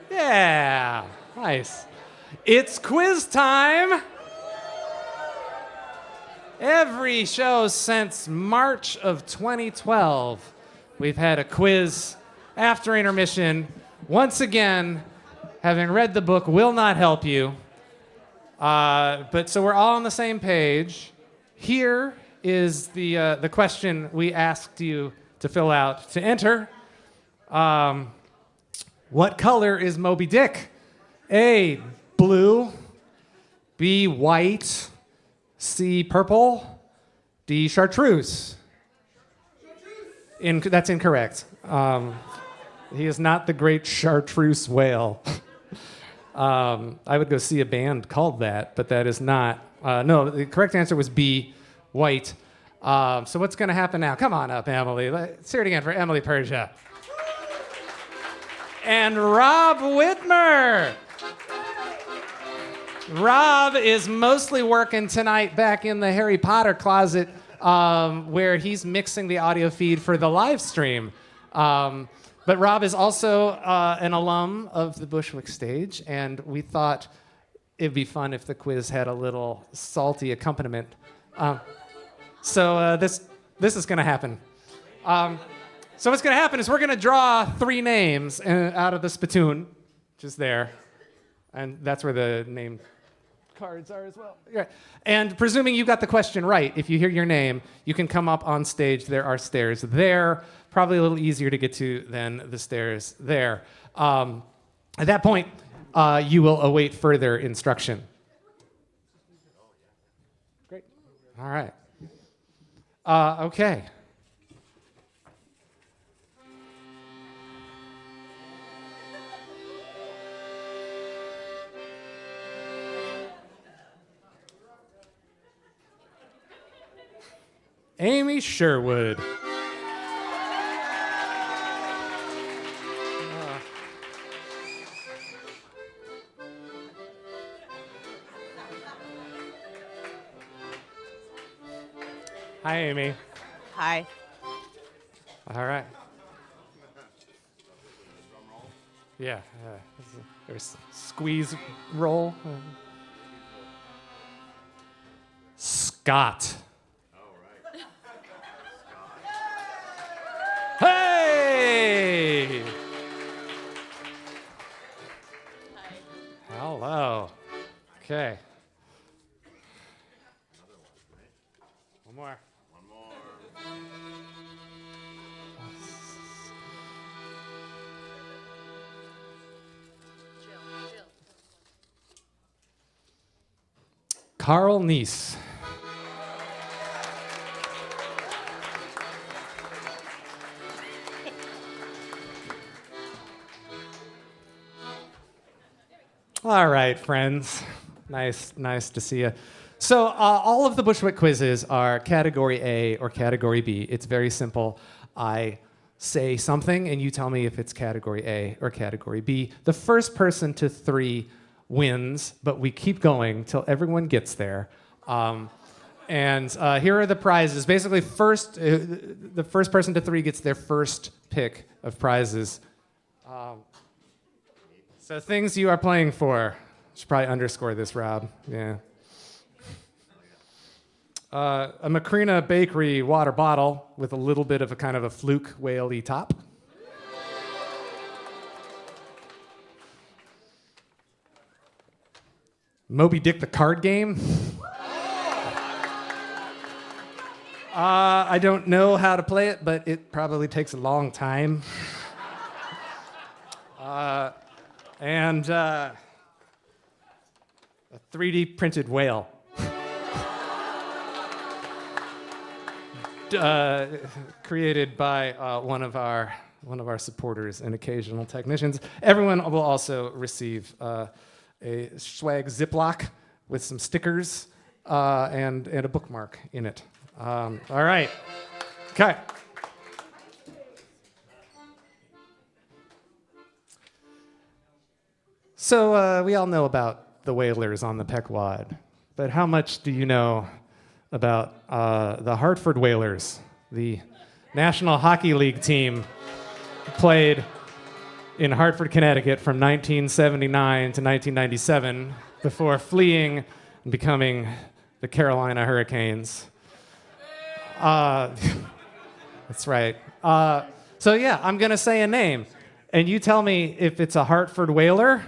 Yeah, nice. It's quiz time. Every show since March of 2012, we've had a quiz after intermission. Once again, having read the book will not help you. But so we're all on the same page. Here is the question we asked you to fill out to enter. What color is Moby Dick? A, blue. B, white. C, purple. D, chartreuse. That's incorrect. He is not the great chartreuse whale. I would go see a band called that, but that is not. No, the correct answer was B, white. So what's going to happen now? Come on up, Emily. Let's hear it again for Emily Persia. And Rob Witmer. Rob is mostly working tonight back in the Harry Potter closet where he's mixing the audio feed for the live stream. But Rob is also an alum of the Bushwick stage, and we thought it'd be fun if the quiz had a little salty accompaniment. So this is going to happen. So what's going to happen is we're going to draw 3 names out of the spittoon, which is there. And that's where the name cards are as well. Yeah. And presuming you got the question right, if you hear your name, you can come up on stage. There are stairs there. Probably a little easier to get to than the stairs there. At that point, you will await further instruction. Great. All right. Okay. Amy Sherwood. Hi, Amy. Hi. All right. Yeah. There's squeeze roll. Scott. Hey! Hello. Okay. One more. Carl Neese. All right, friends. Nice to see you. So all of the Bushwick quizzes are category A or category B. It's very simple. I say something and you tell me if it's category A or category B. The first person to 3 wins, but we keep going till everyone gets there. And here are the prizes. Basically, the first person to 3 gets their first pick of prizes. So things you are playing for. Should probably underscore this, Rob. Yeah. A Macrina Bakery water bottle with a little bit of a kind of a fluke whaley top. Moby Dick the card game. I don't know how to play it, but it probably takes a long time. And a 3D printed whale. Created by one of our supporters and occasional technicians. Everyone will also receive a swag Ziploc with some stickers and a bookmark in it. All right. Okay. So we all know about the whalers on the Pequod, but how much do you know about the Hartford whalers, the National Hockey League team, played in Hartford, Connecticut from 1979 to 1997 before fleeing and becoming the Carolina Hurricanes. That's right. So yeah, I'm gonna say a name, and you tell me if it's a Hartford Whaler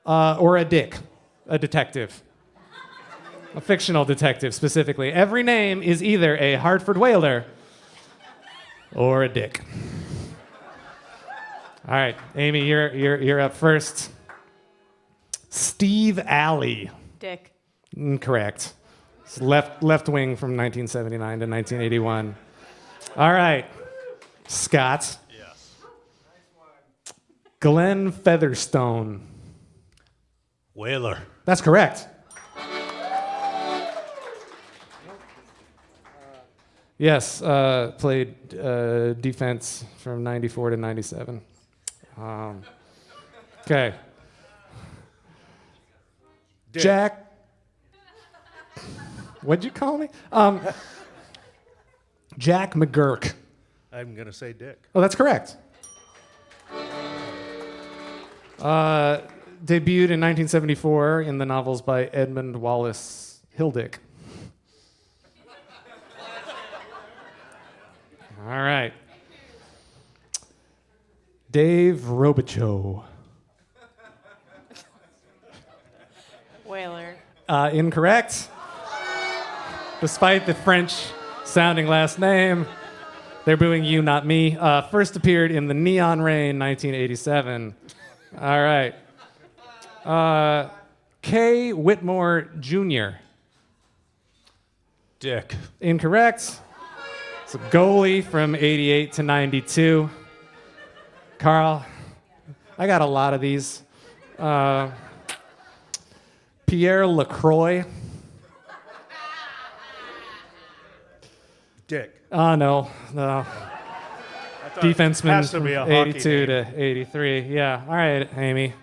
or a dick, a detective, a fictional detective specifically. Every name is either a Hartford Whaler or a dick. All right, Amy, you're up first. Steve Alley. Dick. Incorrect. It's left wing from 1979 to 1981. All right, Scott. Yes. Glenn Featherstone. Whaler. That's correct. Yes, played defense from 94 to 97. Okay. Dick. Jack. What'd you call me? Jack McGurk. I'm going to say Dick. Oh, that's correct. Debuted in 1974 in the novels by Edmund Wallace Hildick. All right. Dave Robichaux. Whaler. Incorrect. Despite the French-sounding last name, they're booing you, not me. First appeared in The Neon Rain, 1987. All right. K. Whitmore Jr. Dick. Incorrect. It's a goalie from 88 to 92. Carl, I got a lot of these. Pierre LaCroix. Dick. No. Defenseman has to from be a hockey 82 to 83. Yeah. All right, Amy.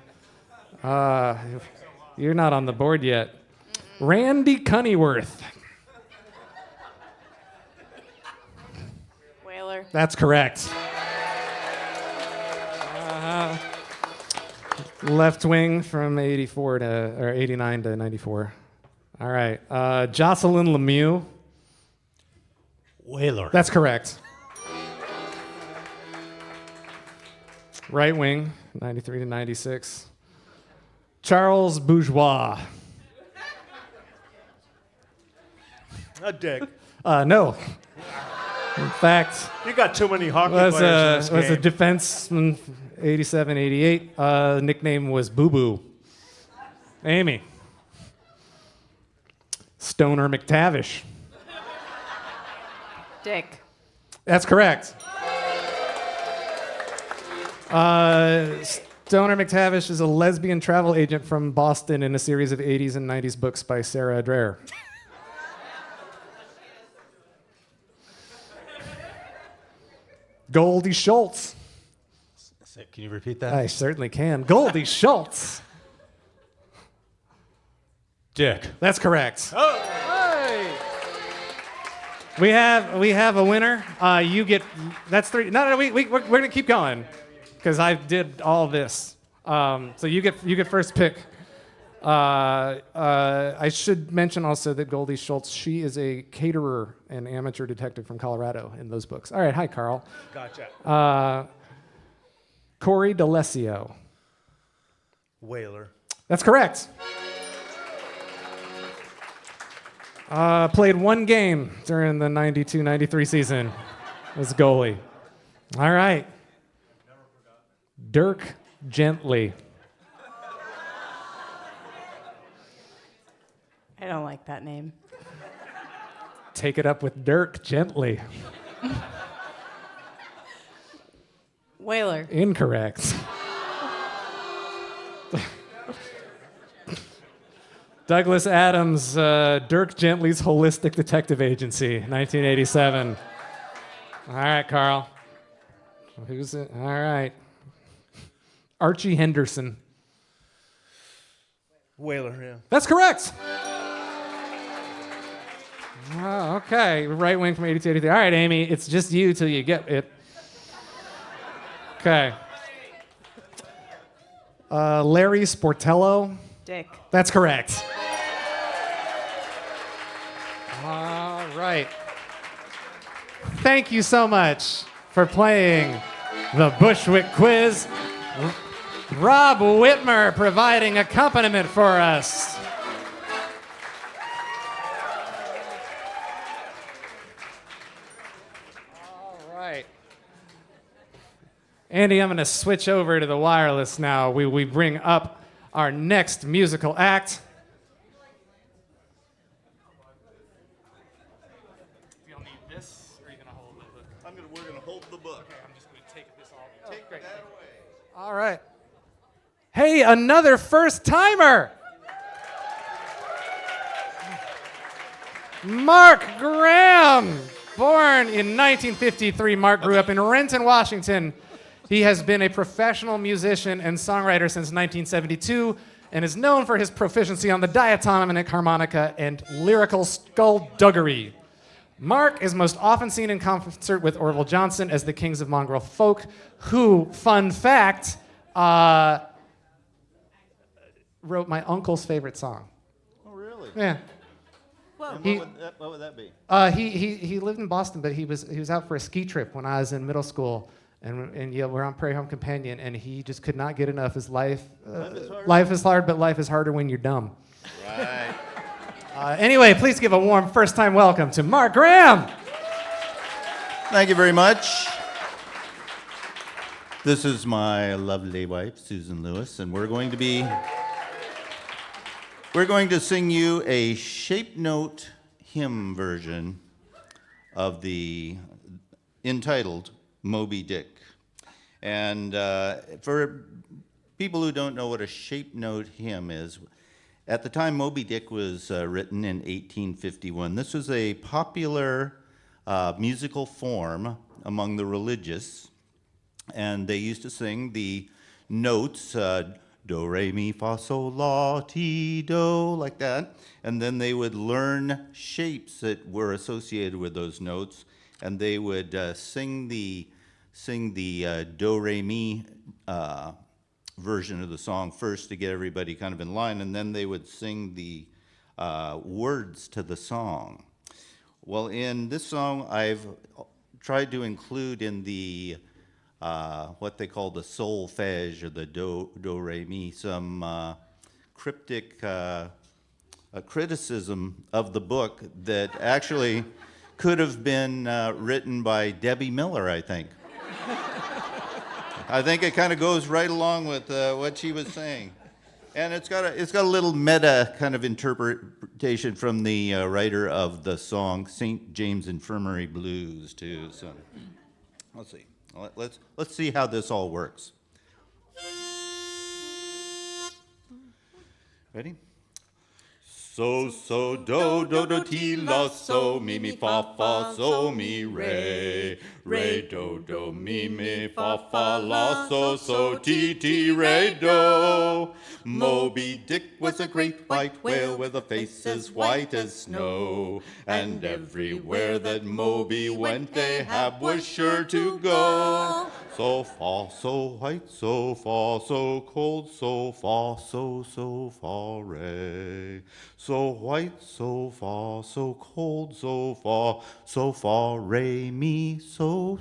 You're not on the board yet. Randy Cunnyworth. Whaler. That's correct. Left wing from 84 to or 89 to 94. All right. Jocelyn Lemieux. Whaler. That's correct. Right wing, 93 to 96. Charles Bourgeois. A Dick. No. In fact, You got too many hockey was players in a this game. defenseman, 87, 88. Nickname was Boo Boo. Amy. Stoner McTavish. Dick. That's correct. Stoner McTavish is a lesbian travel agent from Boston in a series of 80s and 90s books by Sarah Adair. Goldie Schultz. Can you repeat that? I certainly can. Goldie Schultz. Dick. That's correct. Oh, hey! We have a winner. You get that's 3. No, we're gonna keep going because I did all this. So you get first pick. I should mention also that Goldie Schultz, she is a caterer and amateur detective from Colorado in those books. All right, hi Carl. Gotcha. Corey D'Alessio. Whaler. That's correct. Played one game during the 92-93 season as goalie. All right. Dirk Gently. I don't like that name. Take it up with Dirk Gently. Whaler. Incorrect. Douglas Adams, Dirk Gently's Holistic Detective Agency, 1987. All right, Carl. Who's it? All right. Archie Henderson. Whaler, yeah. That's correct. Oh, okay, right wing from 82 to 83. All right, Amy, it's just you till you get it. Okay. Larry Sportello. Dick. That's correct. All right. Thank you so much for playing the Bushwick quiz. Rob Witmer providing accompaniment for us. All right. Andy, I'm going to switch over to the wireless now. We bring up our next musical act. You'll need this, or are you going to hold the book? We're gonna hold the book. Okay, I'm just going to take this all. Take that away. All right. Hey, another first timer. Mark Graham, born in 1953. Mark grew up in Renton, Washington. He has been a professional musician and songwriter since 1972 and is known for his proficiency on the diatonic harmonica and lyrical skullduggery. Mark is most often seen in concert with Orville Johnson as the Kings of Mongrel Folk, who, fun fact, wrote my uncle's favorite song. Oh, really? Yeah. Whoa. What would that be? He lived in Boston, but he was out for a ski trip when I was in middle school. And yeah, we're on Prairie Home Companion, and he just could not get enough. His life is hard, but life is harder when you're dumb. Right. Anyway, please give a warm first-time welcome to Mark Graham. Thank you very much. This is my lovely wife, Susan Lewis, and we're going to sing you a shape note hymn version of the entitled Moby Dick. And for people who don't know what a shape note hymn is, at the time Moby Dick was written in 1851, this was a popular musical form among the religious, and they used to sing the notes, do, re, mi, fa, sol, la, ti, do, like that, and then they would learn shapes that were associated with those notes, and they would sing the do, re, mi version of the song first to get everybody kind of in line, and then they would sing the words to the song. Well, in this song, I've tried to include in the what they call the solfege, or the do, re, mi, some cryptic criticism of the book that actually could have been written by Debbie Miller, I think. I think it kind of goes right along with what she was saying. And it's got a little meta kind of interpretation from the writer of the song St. James Infirmary Blues, too. So let's see. Let's see how this all works. Ready? So, do, do, ti, la, so, mi, fa, so, mi, re, do, mi, fa, la, so, ti, re, do. Moby Dick was a great white whale with a face as white as snow, and everywhere that Moby went, Ahab was sure to go. So far, so white, so far, so cold, so far, so far, re. So white, so far, so cold, so far, re, mi, so.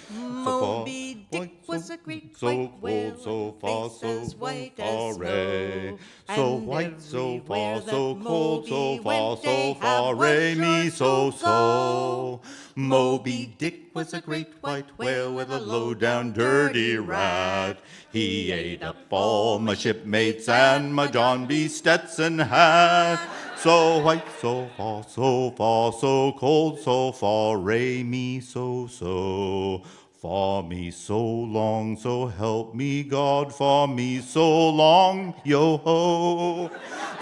Moby Dick was a great white whale, so far, so white as snow. So white, so far, so cold, so far, re, mi, so. Moby Dick was a great white whale with a low-down dirty rat. He ate up all my shipmates and my John B. Stetson hat. So white, so far, so cold, so far, re, mi, so. For me so long, so help me God, for me so long, yo-ho.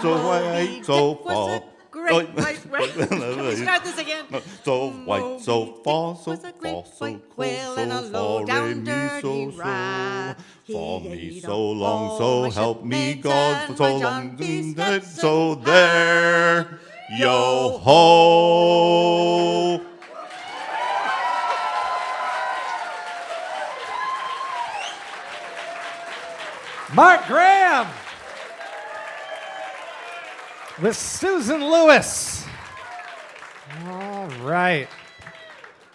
So white, so far. Great white whale. Can we start this again? So white, so far, so was a great far, so white whale and a cold, so low-down far, dirty so. rat. For He me ate so up long, all so my help me shipmates God, and so my John long, B. that, Stetson so there. Yo ho! Mark Graham with Susan Lewis. All right.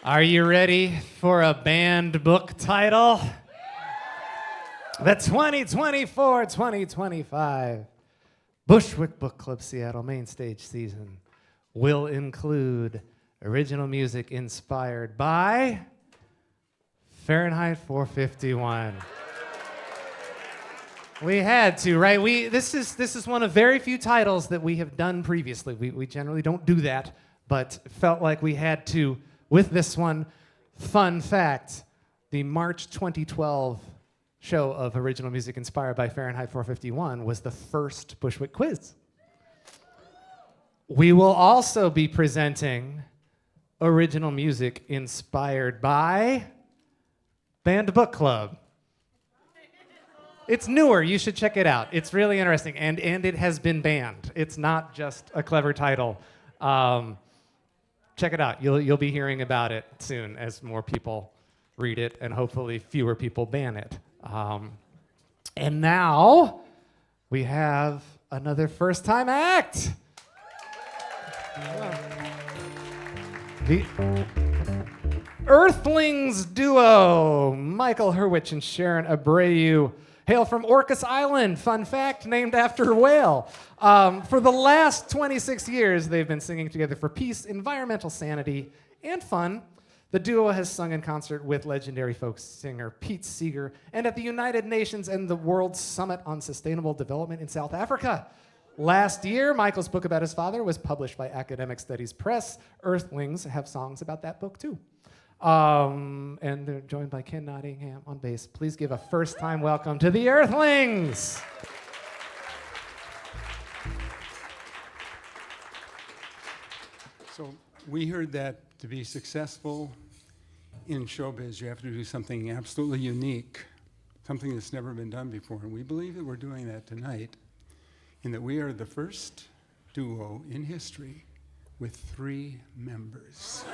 Are you ready for a band book title? The 2024-2025 Bushwick Book Club Seattle Mainstage season will include original music inspired by Fahrenheit 451. We had to, right? This is one of very few titles that we have done previously. We generally don't do that, but felt like we had to with this one. Fun fact, the March 2012 show of original music inspired by Fahrenheit 451 was the first Bushwick quiz. We will also be presenting original music inspired by Band Book Club. It's newer, you should check it out. It's really interesting, and it has been banned. It's not just a clever title. Check it out. You'll be hearing about it soon as more people read it, and hopefully fewer people ban it. And now we have another first-time act. The Irthlingz Duo, Michael Hurwitz and Sharon Abreu, hail from Orcas Island, fun fact, named after a whale. For the last 26 years, they've been singing together for peace, environmental sanity, and fun. The duo has sung in concert with legendary folk singer Pete Seeger and at the United Nations and the World Summit on Sustainable Development in South Africa. Last year, Michael's book about his father was published by Academic Studies Press. Irthlingz have songs about that book, too. And they're joined by Ken Nottingham on bass. Please give a first-time welcome to the Irthlingz. So we heard that to be successful in showbiz, you have to do something absolutely unique, something that's never been done before. And we believe that we're doing that tonight, in that we are the first duo in history with 3 members.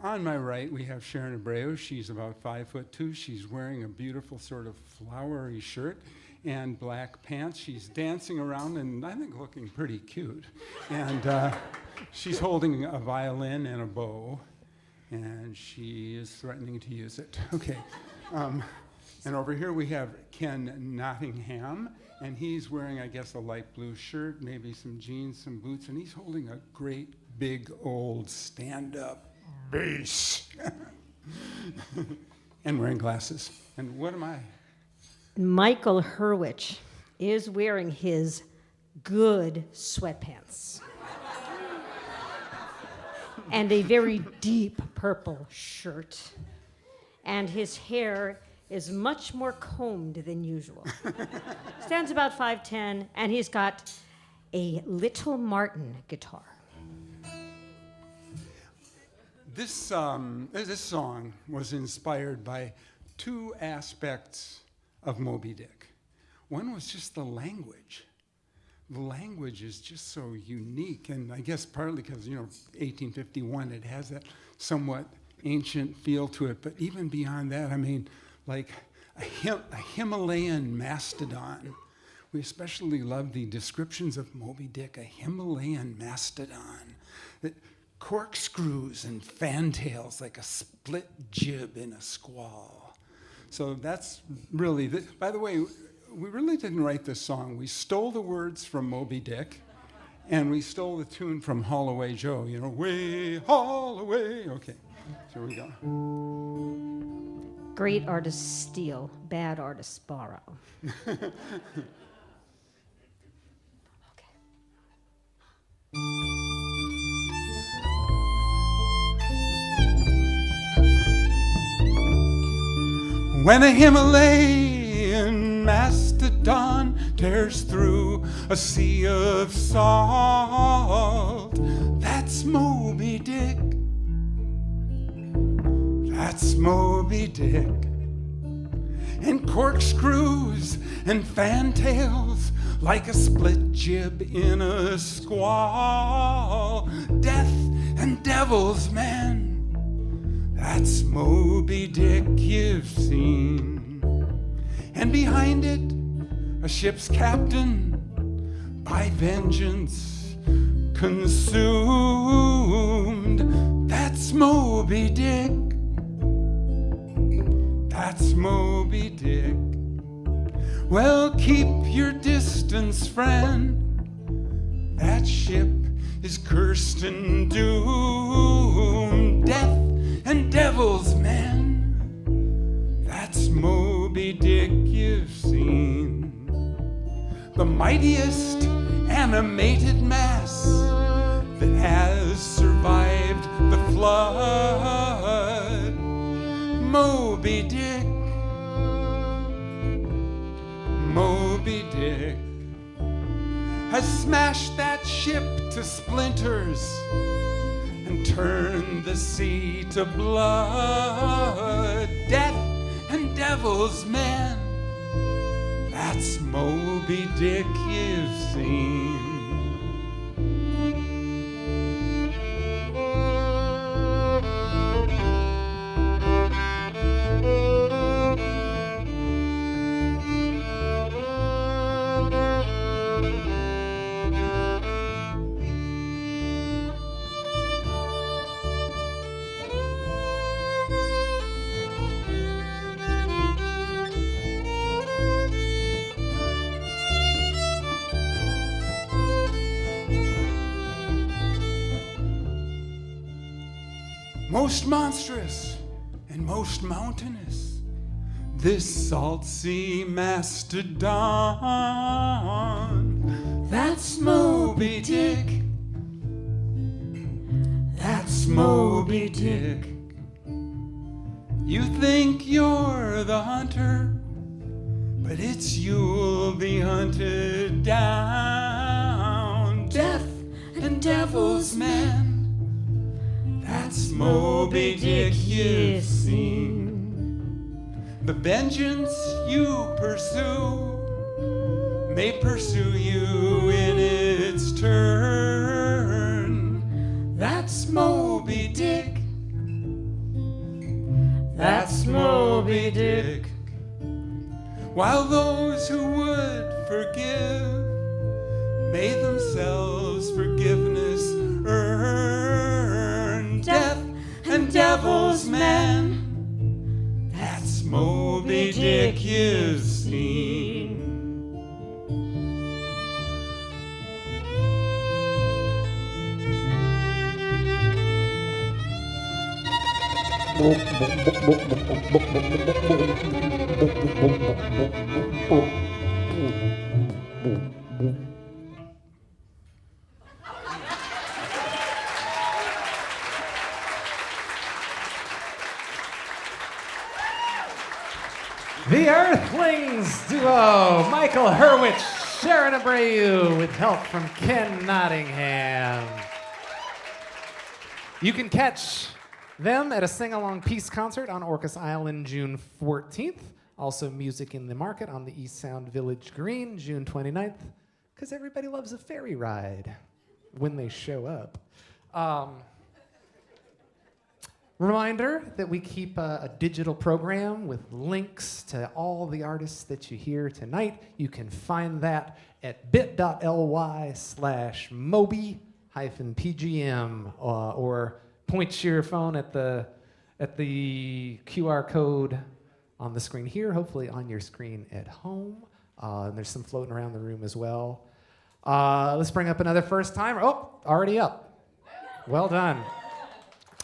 On my right, we have Sharon Abreu. She's about 5'2". She's wearing a beautiful sort of flowery shirt and black pants. She's dancing around and I think looking pretty cute. And she's holding a violin and a bow, and she is threatening to use it. Okay. And over here we have Ken Nottingham, and he's wearing, I guess, a light blue shirt, maybe some jeans, some boots, and he's holding a great big old stand-up bass. And wearing glasses. And what am I? Michael Hurwitz is wearing his good sweatpants and a very deep purple shirt. And his hair is much more combed than usual. Stands about 5'10", and he's got a Little Martin guitar. This song was inspired by 2 aspects of Moby Dick. One was just the language. The language is just so unique, and I guess partly because, 1851, it has that somewhat ancient feel to it, but even beyond that, I mean, like a Himalayan mastodon. We especially love the descriptions of Moby Dick, a Himalayan mastodon that corkscrews and fantails like a split jib in a squall. So that's really, by the way, we really didn't write this song. We stole the words from Moby Dick, and we stole the tune from Haul Away Joe, way, haul away. Okay, here we go. Great artists steal, bad artists borrow. When a Himalayan mastodon tears through a sea of salt, that's Moby Dick. That's Moby Dick. and corkscrews and fantails like a split jib in a squall. Death and devils, man, that's Moby Dick you've seen. And behind it, a ship's captain by vengeance consumed. That's Moby Dick. That's Moby Dick. Well, keep your distance, friend. That ship is cursed and doomed. Death and devils, man. That's Moby Dick you've seen. The mightiest animated mass that has survived the flood. Moby Dick. Moby Dick has smashed that ship to splinters and turned the sea to blood. Death and devils, man, that's Moby Dick you've seen. Most monstrous and most mountainous, this salt sea mastodon. That's Moby Dick. That's Moby Dick. You think you're the hunter, but it's you'll be hunted down. Death and devils, man, that's Moby Dick you've seen. The vengeance you pursue may pursue you in its turn. That's Moby Dick. That's Moby Dick. While those who would forgive may themselves forgiveness earn. Death and devils, man, that's Moby Dick you've seen. The Irthlingz Duo, Michael Hurwitz, Sharon Abreu, with help from Ken Nottingham. You can catch them at a sing-along peace concert on Orcas Island June 14th. Also music in the market on the East Sound Village Green June 29th, because everybody loves a ferry ride when they show up. Reminder that we keep a digital program with links to all the artists that you hear tonight. You can find that at bit.ly/Moby-PGM or point your phone at the QR code on the screen here, hopefully on your screen at home. And there's some floating around the room as well. Let's bring up another first timer. Oh, already up. Well done.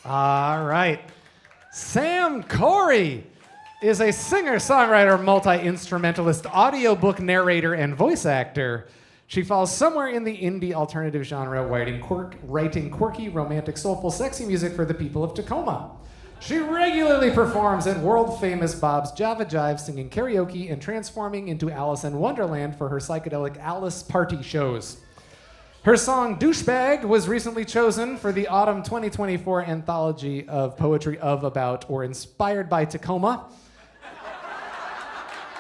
All right. Samcori is a singer, songwriter, multi-instrumentalist, audiobook narrator, and voice actor. She falls somewhere in the indie alternative genre, writing quirky, romantic, soulful, sexy music for the people of Tacoma. She regularly performs at world-famous Bob's Java Jive, singing karaoke and transforming into Alice in Wonderland for her psychedelic Alice party shows. Her song Douchebag was recently chosen for the Autumn 2024 Anthology of Poetry of, About, or Inspired by Tacoma.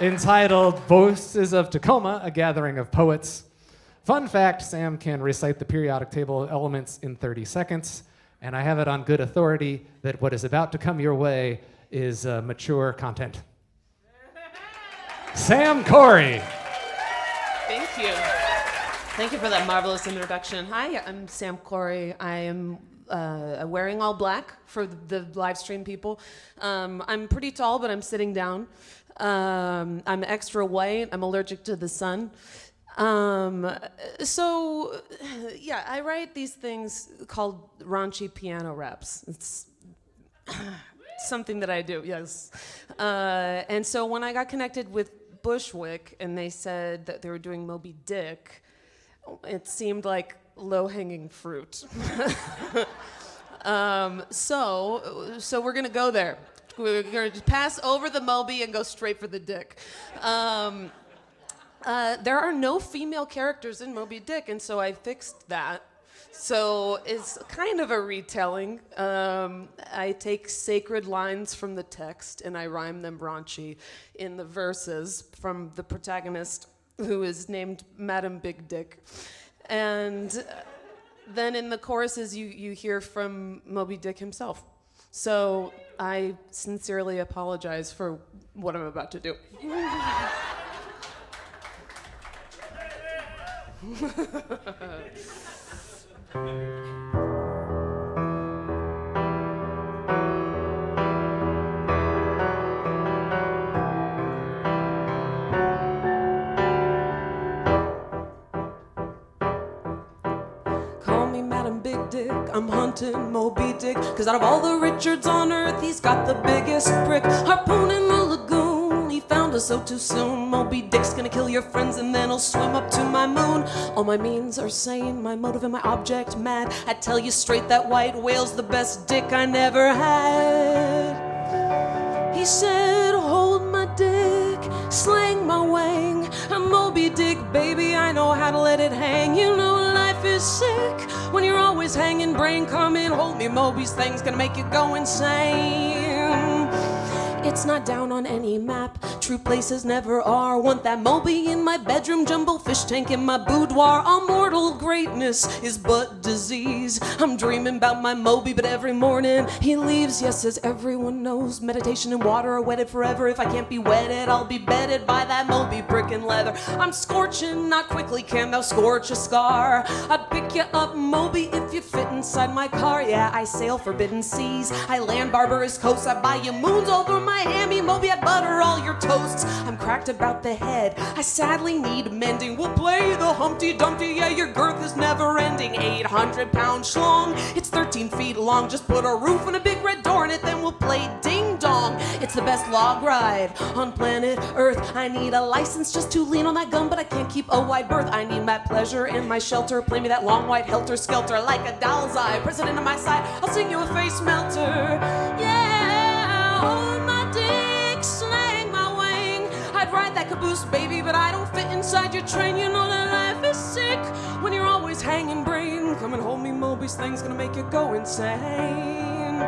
entitled Voices of Tacoma, a Gathering of Poets. Fun fact, Sam can recite the periodic table elements in 30 seconds, and I have it on good authority that what is about to come your way is mature content. Samcori. Thank you. Thank you for that marvelous introduction. Hi, I'm Samcori. I am wearing all black for the live stream people. I'm pretty tall, but I'm sitting down. I'm extra white. I'm allergic to the sun. So, yeah, I write these things called raunchy piano raps. It's something that I do, yes. And so when I got connected with Bushwick and they said that they were doing Moby Dick, it seemed like low-hanging fruit. So we're gonna go there. We're gonna just pass over the Moby and go straight for the Dick. There are no female characters in Moby Dick, and so I fixed that. So it's kind of a retelling. I take sacred lines from the text and I rhyme them raunchy in the verses from the protagonist, who is named Madam Big Dick. And then in the choruses, you hear from Moby Dick himself. So I sincerely apologize for what I'm about to do. Call me Madam Big Dick, I'm hunting Moby Dick, 'cause out of all the Richards on earth, he's got the biggest prick. Harpoon in the lagoon, he found us so too soon. Moby Dick's gonna kill your friends and then he'll swim up to my moon. All my means are sane, my motive and my object mad. I tell you straight, that white whale's the best dick I never had. He said, hold my dick, slang my wang. I'm Moby Dick, baby, I know how to let it hang. You know life is sick when you're always hanging. Brain, come in, hold me, Moby's thing's gonna make you go insane. It's not down on any map, true places never are. Want that Moby in my bedroom, jumbo fish tank in my boudoir. All mortal greatness is but disease. I'm dreaming about my Moby, but every morning he leaves. Yes, as everyone knows, meditation and water are wedded forever. If I can't be wedded, I'll be bedded by that Moby brick and leather. I'm scorching, not quickly can thou scorch a scar. I'd pick you up, Moby, if you fit inside my car. Yeah, I sail forbidden seas, I land barbarous coasts. I buy you moons over my hammy, Moby, I butter all your toasts. I'm cracked about the head, I sadly need mending. We'll play the Humpty Dumpty, yeah, your girth is never ending. 800-pound schlong, it's 13 feet long. Just put a roof and a big red door in it, then we'll play ding dong. It's the best log ride on planet Earth. I need a license just to lean on that gun, but I can't keep a wide berth. I need my pleasure and my shelter. Play me that long white helter-skelter like a doll's eye. President on my side, I'll sing you a face melter. Yeah, hold my dick, slang my wang. I'd ride that caboose, baby, but I don't fit inside your train. You know that life is sick when you're always hanging brain. Come and hold me, Moby's thing's gonna make you go insane.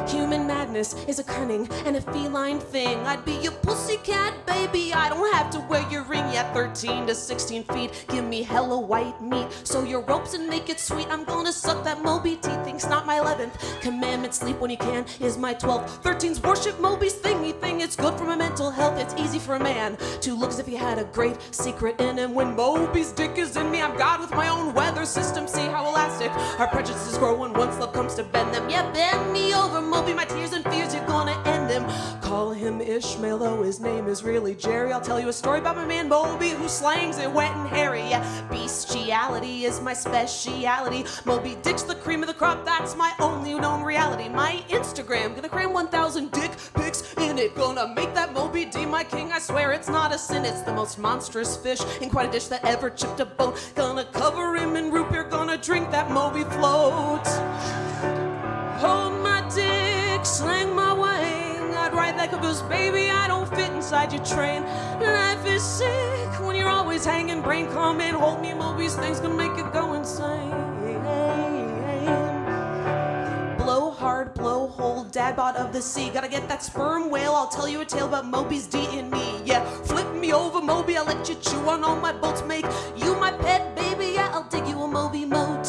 Human madness is a cunning and a feline thing. I'd be your pussycat, baby, I don't have to wear your ring. Yeah, 13 to 16 feet, give me hella white meat. So your ropes and make it sweet, I'm gonna suck that Moby teeth. Think's not my 11th commandment, sleep when you can is my 12th. 13's worship Moby's thingy thing. It's good for my mental health, it's easy for a man to look as if he had a great secret in him. When Moby's dick is in me, I'm God with my own weather system. See how elastic our prejudices grow when once love comes to bend them. Yeah, bend me over, Moby, my tears and fears, you're gonna end them. Call him Ishmael, though his name is really Jerry. I'll tell you a story about my man Moby, who slangs it wet and hairy. Yeah, bestiality is my speciality. Moby Dick's the cream of the crop, that's my only known reality. My Instagram, gonna cram 1,000 dick pics in it. Gonna make that Moby D my king, I swear it's not a sin. It's the most monstrous fish in quite a dish that ever chipped a boat. Gonna cover him in root beer, gonna drink that Moby float. Hold my dick, slang my wang. I'd ride that caboose, baby, I don't fit inside your train. Life is sick when you're always hanging brain. Come in, hold me, Moby's thing's gonna make you go insane. Blow hard, blow hole, dad bod of the sea. Gotta get that sperm whale, I'll tell you a tale about Moby's D&E. Yeah, flip me over, Moby, I'll let you chew on all my boats. Make you my pet, baby, yeah, I'll dig you a Moby moat.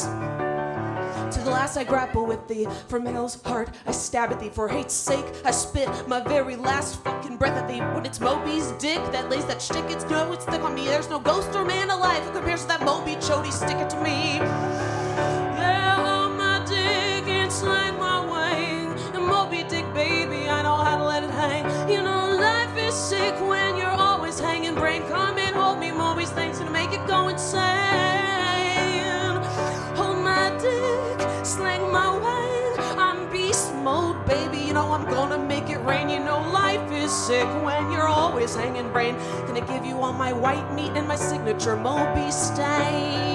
To the last I grapple with thee, from hell's heart I stab at thee. For hate's sake I spit my very last fucking breath at thee. When it's Moby's dick that lays that shtick, it's thick on me. There's no ghost or man alive who compares to that Moby chody, stick it to me. Yeah, on my dick and slide my wang. And Moby Dick, baby, I know how to let it hang. You know life is sick when you're always hanging. Brain, come and hold me, Moby's things gonna make it go insane. Hold my dick, slang my wang. I'm beast mode, baby, you know I'm gonna make it rain. You know life is sick when you're always hanging. Brain, gonna give you all my white meat and my signature Moby stain.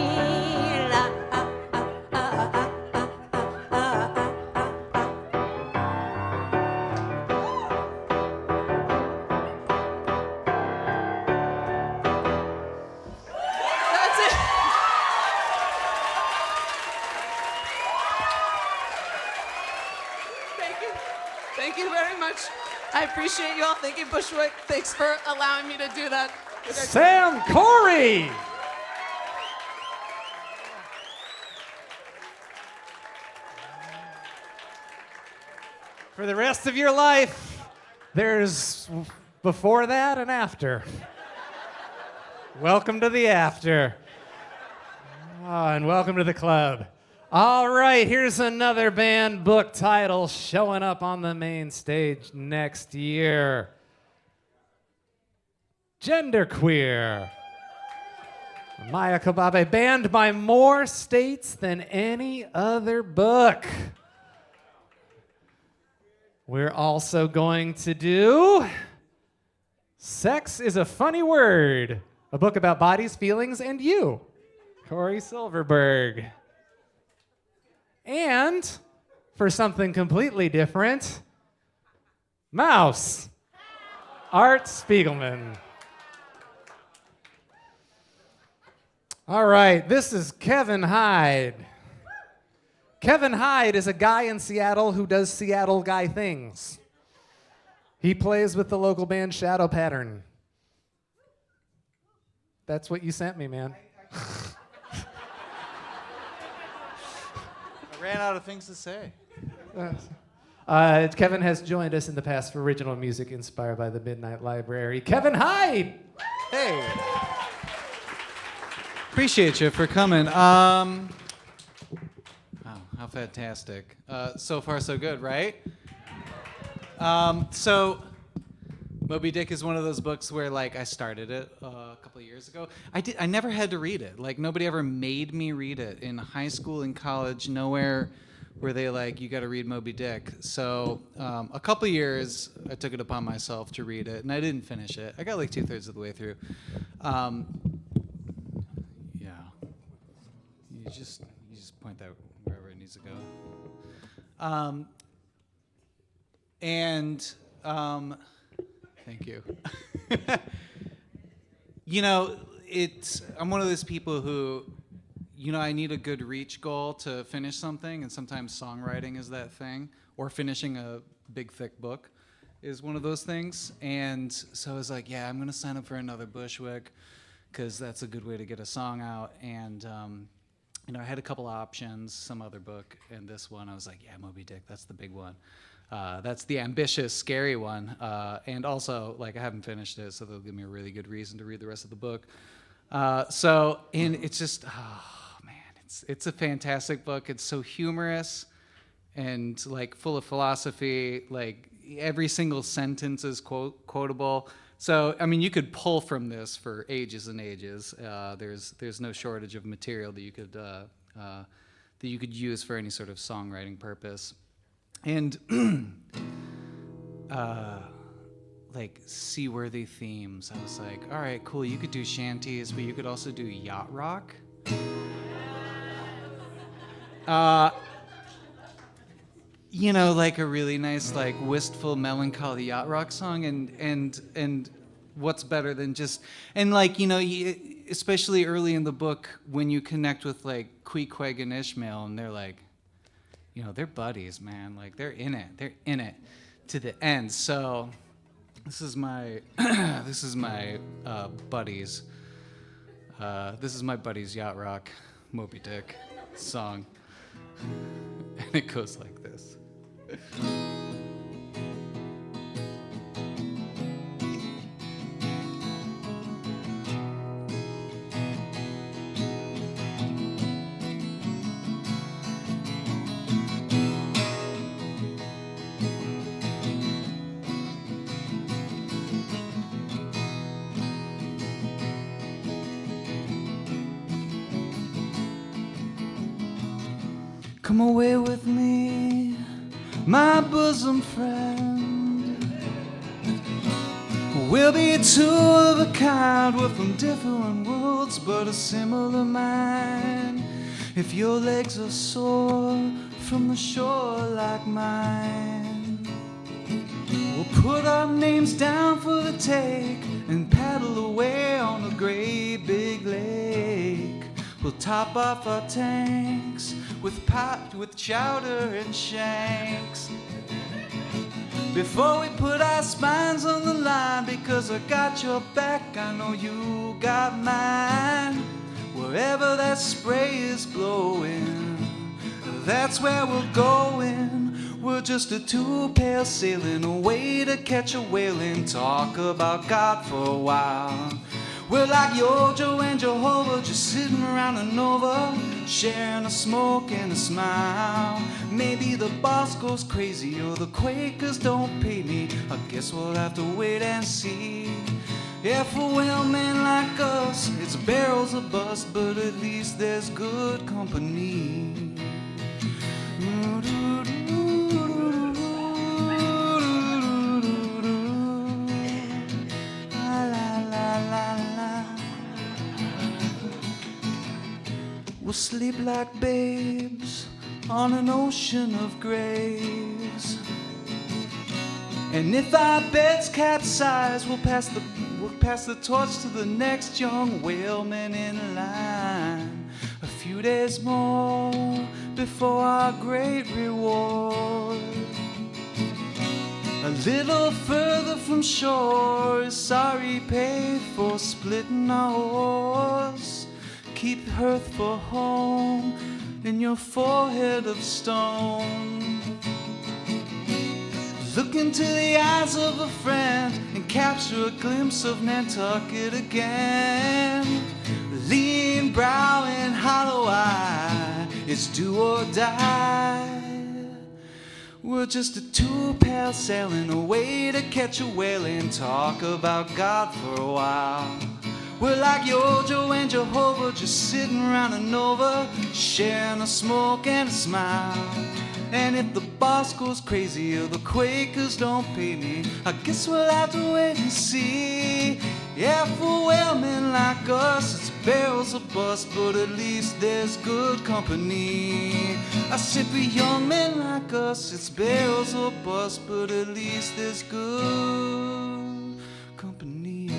Thank you very much. I appreciate you all. Thank you, Bushwick. Thanks for allowing me to do that. Samcori! For the rest of your life, there's before that and after. Welcome to the after. And welcome to the club. All right, here's another band book title showing up on the main stage next year. Genderqueer. Maya Kababe, banned by more states than any other book. We're also going to do Sex is a Funny Word, a book about bodies, feelings, and you. Corey Silverberg. And for something completely different, Mouse, Art Spiegelman. All right, this is Kevin Hyde. Kevin Hyde is a guy in Seattle who does Seattle guy things. He plays with the local band Shadow Pattern. That's what you sent me, man. Ran out of things to say. Kevin has joined us in the past for original music inspired by the Midnight Library. Kevin Hyde! Hey. Appreciate you for coming. Wow, how fantastic. So far, so good, right? So, Moby Dick is one of those books where, like, I started it a couple of years ago. I never had to read it. Like, nobody ever made me read it. In high school and college, nowhere were they like, you got to read Moby Dick. So, a couple of years, I took it upon myself to read it, and I didn't finish it. I got like 2/3 of the way through. Yeah. You just point that wherever it needs to go. Thank you. You know, I'm one of those people who, you know, I need a good reach goal to finish something, and sometimes songwriting is that thing, or finishing a big, thick book is one of those things. And so I was like, yeah, I'm going to sign up for another Bushwick, because that's a good way to get a song out. And, you know, I had a couple options, some other book, and this one. I was like, yeah, Moby Dick, that's the big one. That's the ambitious, scary one. And also, like, I haven't finished it, so they'll give me a really good reason to read the rest of the book. And it's just, oh, man, it's a fantastic book. It's so humorous and, like, full of philosophy. Like, every single sentence is quotable. So, I mean, you could pull from this for ages and ages. There's no shortage of material that you could use for any sort of songwriting purpose. And like seaworthy themes. I was like, all right, cool, you could do shanties, but you could also do yacht rock. You know, like a really nice, like wistful, melancholy yacht rock song, and what's better than just, and like, you know, especially early in the book when you connect with like Queequeg and Ishmael, and they're like, they're buddies, man. Like they're in it. They're in it to the end. So this is my this is my buddies. This is my buddies Yacht Rock Moby Dick song. And it goes like this. Come away with me, my bosom friend. We'll be two of a kind. We're from different worlds, but a similar mind. If your legs are sore from the shore like mine, we'll put our names down for the take and paddle away on a great big lake. We'll top off our tanks with chowder and shanks before we put our spines on the line, because I got your back, I know you got mine. Wherever that spray is blowing, that's where we're going. We're just a two-pair sailing away to catch a whale and talk about God for a while. We're like Yojo and Jehovah, just sitting around and over, sharing a smoke and a smile. Maybe the boss goes crazy or the Quakers don't pay me. I guess we'll have to wait and see. Yeah, for whalemen like us, it's barrels of bust, but at least there's good company. We'll sleep like babes on an ocean of graves. And if our beds capsize, we'll pass the torch to the next young whaleman in line. A few days more before our great reward. A little further from shore is sorry pay for splitting our oars. Keep hearth for home in your forehead of stone. Look into the eyes of a friend and capture a glimpse of Nantucket again. Lean brow and hollow eye, it's do or die. We're just a two-pair sailing away to catch a whale and talk about God for a while. We're like Yojo and Jehovah, just sitting around and over, sharing a smoke and a smile. And if the boss goes crazy or the Quakers don't pay me, I guess we'll have to wait and see. Yeah, for whalemen like us, it's barrels of bust, but at least there's good company. I said for young men like us, it's barrels of bust, but at least there's good company.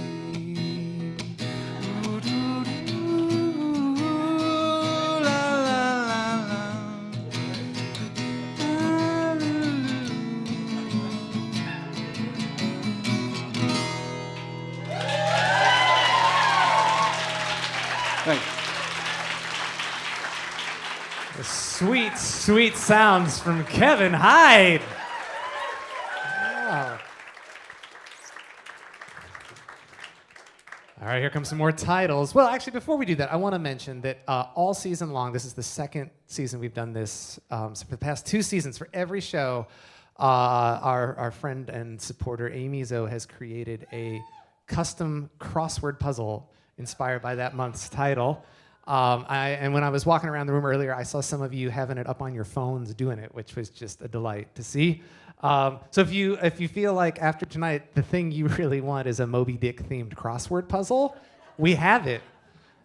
The sweet, sweet sounds from Kevin Hyde. Wow. All right, here comes some more titles. Well, actually, before we do that, I want to mention that all season long, this is the second season we've done this. So for the past 2 seasons, for every show, our friend and supporter Amy Zoe has created a custom crossword puzzle inspired by that month's title. And when I was walking around the room earlier, I saw some of you having it up on your phones doing it, which was just a delight to see. So if you feel like after tonight the thing you really want is a Moby Dick themed crossword puzzle, we have it.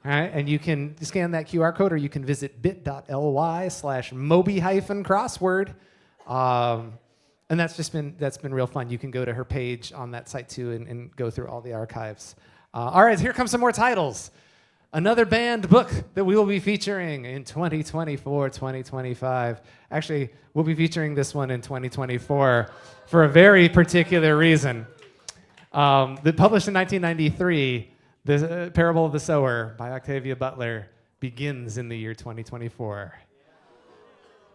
All right, and you can scan that QR code, or you can visit bit.ly/Moby-crossword. And that's been real fun. You can go to her page on that site too and go through all the archives. All right, here comes some more titles. another banned book that we will be featuring in 2024, 2025. Actually, we'll be featuring this one in 2024 for a very particular reason. That published in 1993, The Parable of the Sower by Octavia Butler begins in the year 2024.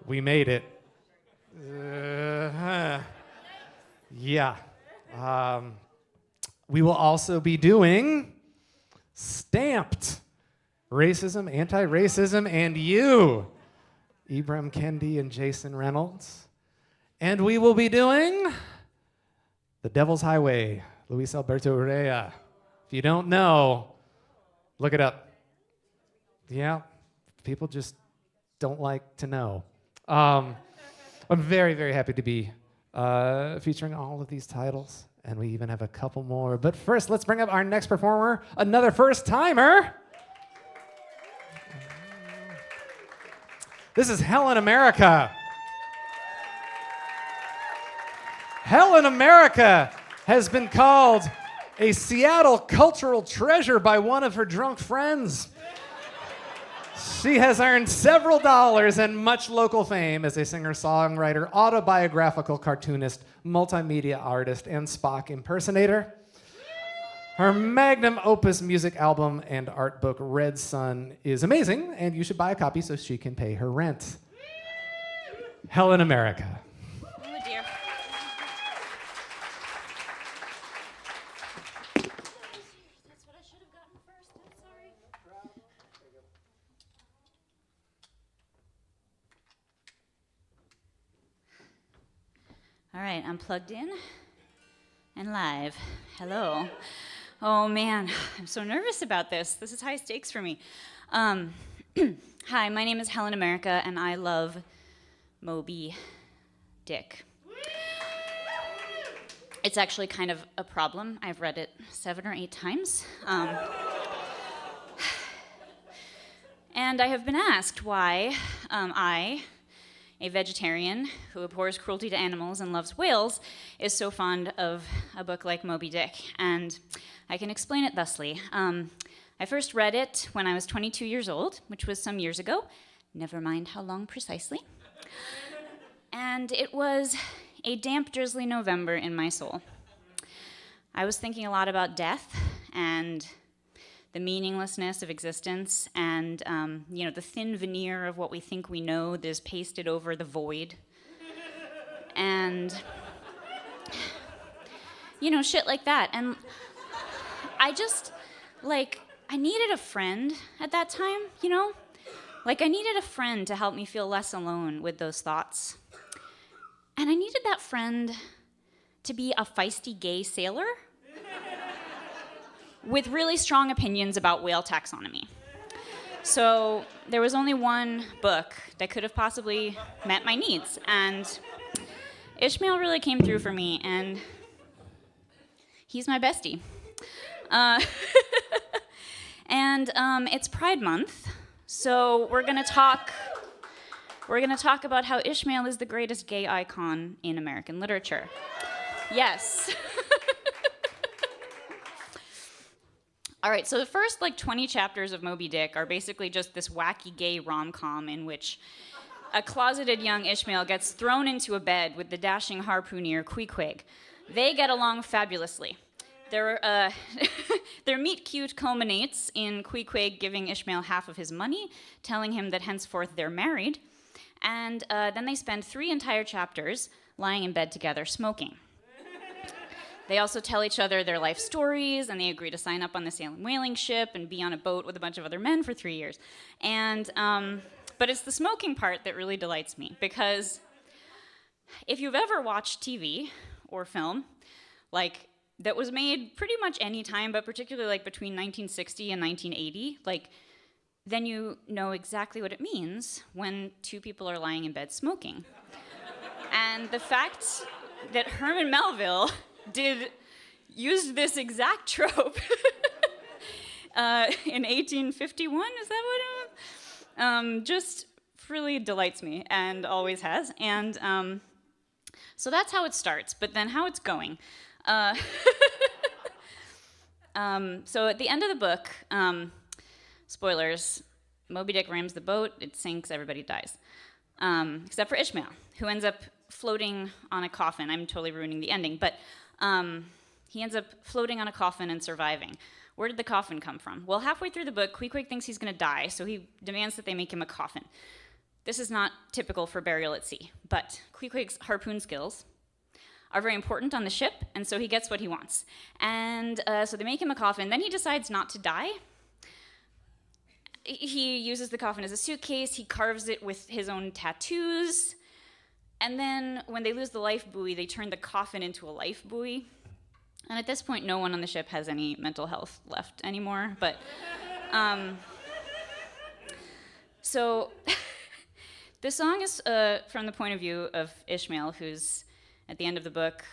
We made it. Yeah. We will also be doing Stamped, Racism, Anti-Racism, and You, Ibram Kendi and Jason Reynolds. And we will be doing The Devil's Highway, Luis Alberto Urrea. If you don't know, look it up. Yeah, people just don't like to know. I'm very, very happy to be featuring all of these titles, and we even have a couple more. But first, let's bring up our next performer, another first-timer. This is Helen America. Helen America has been called a Seattle cultural treasure by one of her drunk friends. She has earned several dollars and much local fame as a singer-songwriter, autobiographical cartoonist, multimedia artist, and Spock impersonator. Her magnum opus music album and art book, Red Sun, is amazing, and you should buy a copy so she can pay her rent. Helen America. Oh, dear. All right, I'm plugged in and live. Hello. Oh man, I'm so nervous about this. This is high stakes for me. Hi, my name is Helen America, and I love Moby Dick. It's actually kind of a problem. I've read it 7 or 8 times. And I have been asked why I, a vegetarian who abhors cruelty to animals and loves whales, is so fond of a book like Moby Dick. And I can explain it thusly. I first read it when I was 22 years old, which was some years ago. Never mind how long precisely. And it was a damp, drizzly November in my soul. I was thinking a lot about death and the meaninglessness of existence and, the thin veneer of what we think we know that is pasted over the void. And, shit like that. And I just, I needed a friend at that time, I needed a friend to help me feel less alone with those thoughts. And I needed that friend to be a feisty gay sailor with really strong opinions about whale taxonomy. So there was only one book that could have possibly met my needs, and Ishmael really came through for me, and he's my bestie. And it's Pride Month, so we're gonna talk about how Ishmael is the greatest gay icon in American literature. Yes. All right, so the first 20 chapters of Moby Dick are basically just this wacky gay rom-com in which a closeted young Ishmael gets thrown into a bed with the dashing harpooner Queequeg. They get along fabulously. Their meet-cute culminates in Queequeg giving Ishmael half of his money, telling him that henceforth they're married, and then they spend 3 entire chapters lying in bed together smoking. They also tell each other their life stories, and they agree to sign up on the Salem whaling ship and be on a boat with a bunch of other men for 3 years. And but it's the smoking part that really delights me, because if you've ever watched TV or film, that was made pretty much any time, but particularly between 1960 and 1980, then you know exactly what it means when 2 people are lying in bed smoking. And the fact that Herman Melville used this exact trope in 1851, is that what it was? Just really delights me, and always has. And so that's how it starts, but then how it's going. So at the end of the book, Spoilers, Moby Dick rams the boat, it sinks, everybody dies. Except for Ishmael, who ends up floating on a coffin. I'm totally ruining the ending, but he ends up floating on a coffin and surviving. Where did the coffin come from? Well, halfway through the book, Queequeg thinks he's going to die, so he demands that they make him a coffin. This is not typical for burial at sea, but Queequeg's harpoon skills are very important on the ship, and so he gets what he wants. And so they make him a coffin. Then he decides not to die. He uses the coffin as a suitcase. He carves it with his own tattoos. And then when they lose the life buoy, they turn the coffin into a life buoy. And at this point, no one on the ship has any mental health left anymore. But so this song is from the point of view of Ishmael, who's at the end of the book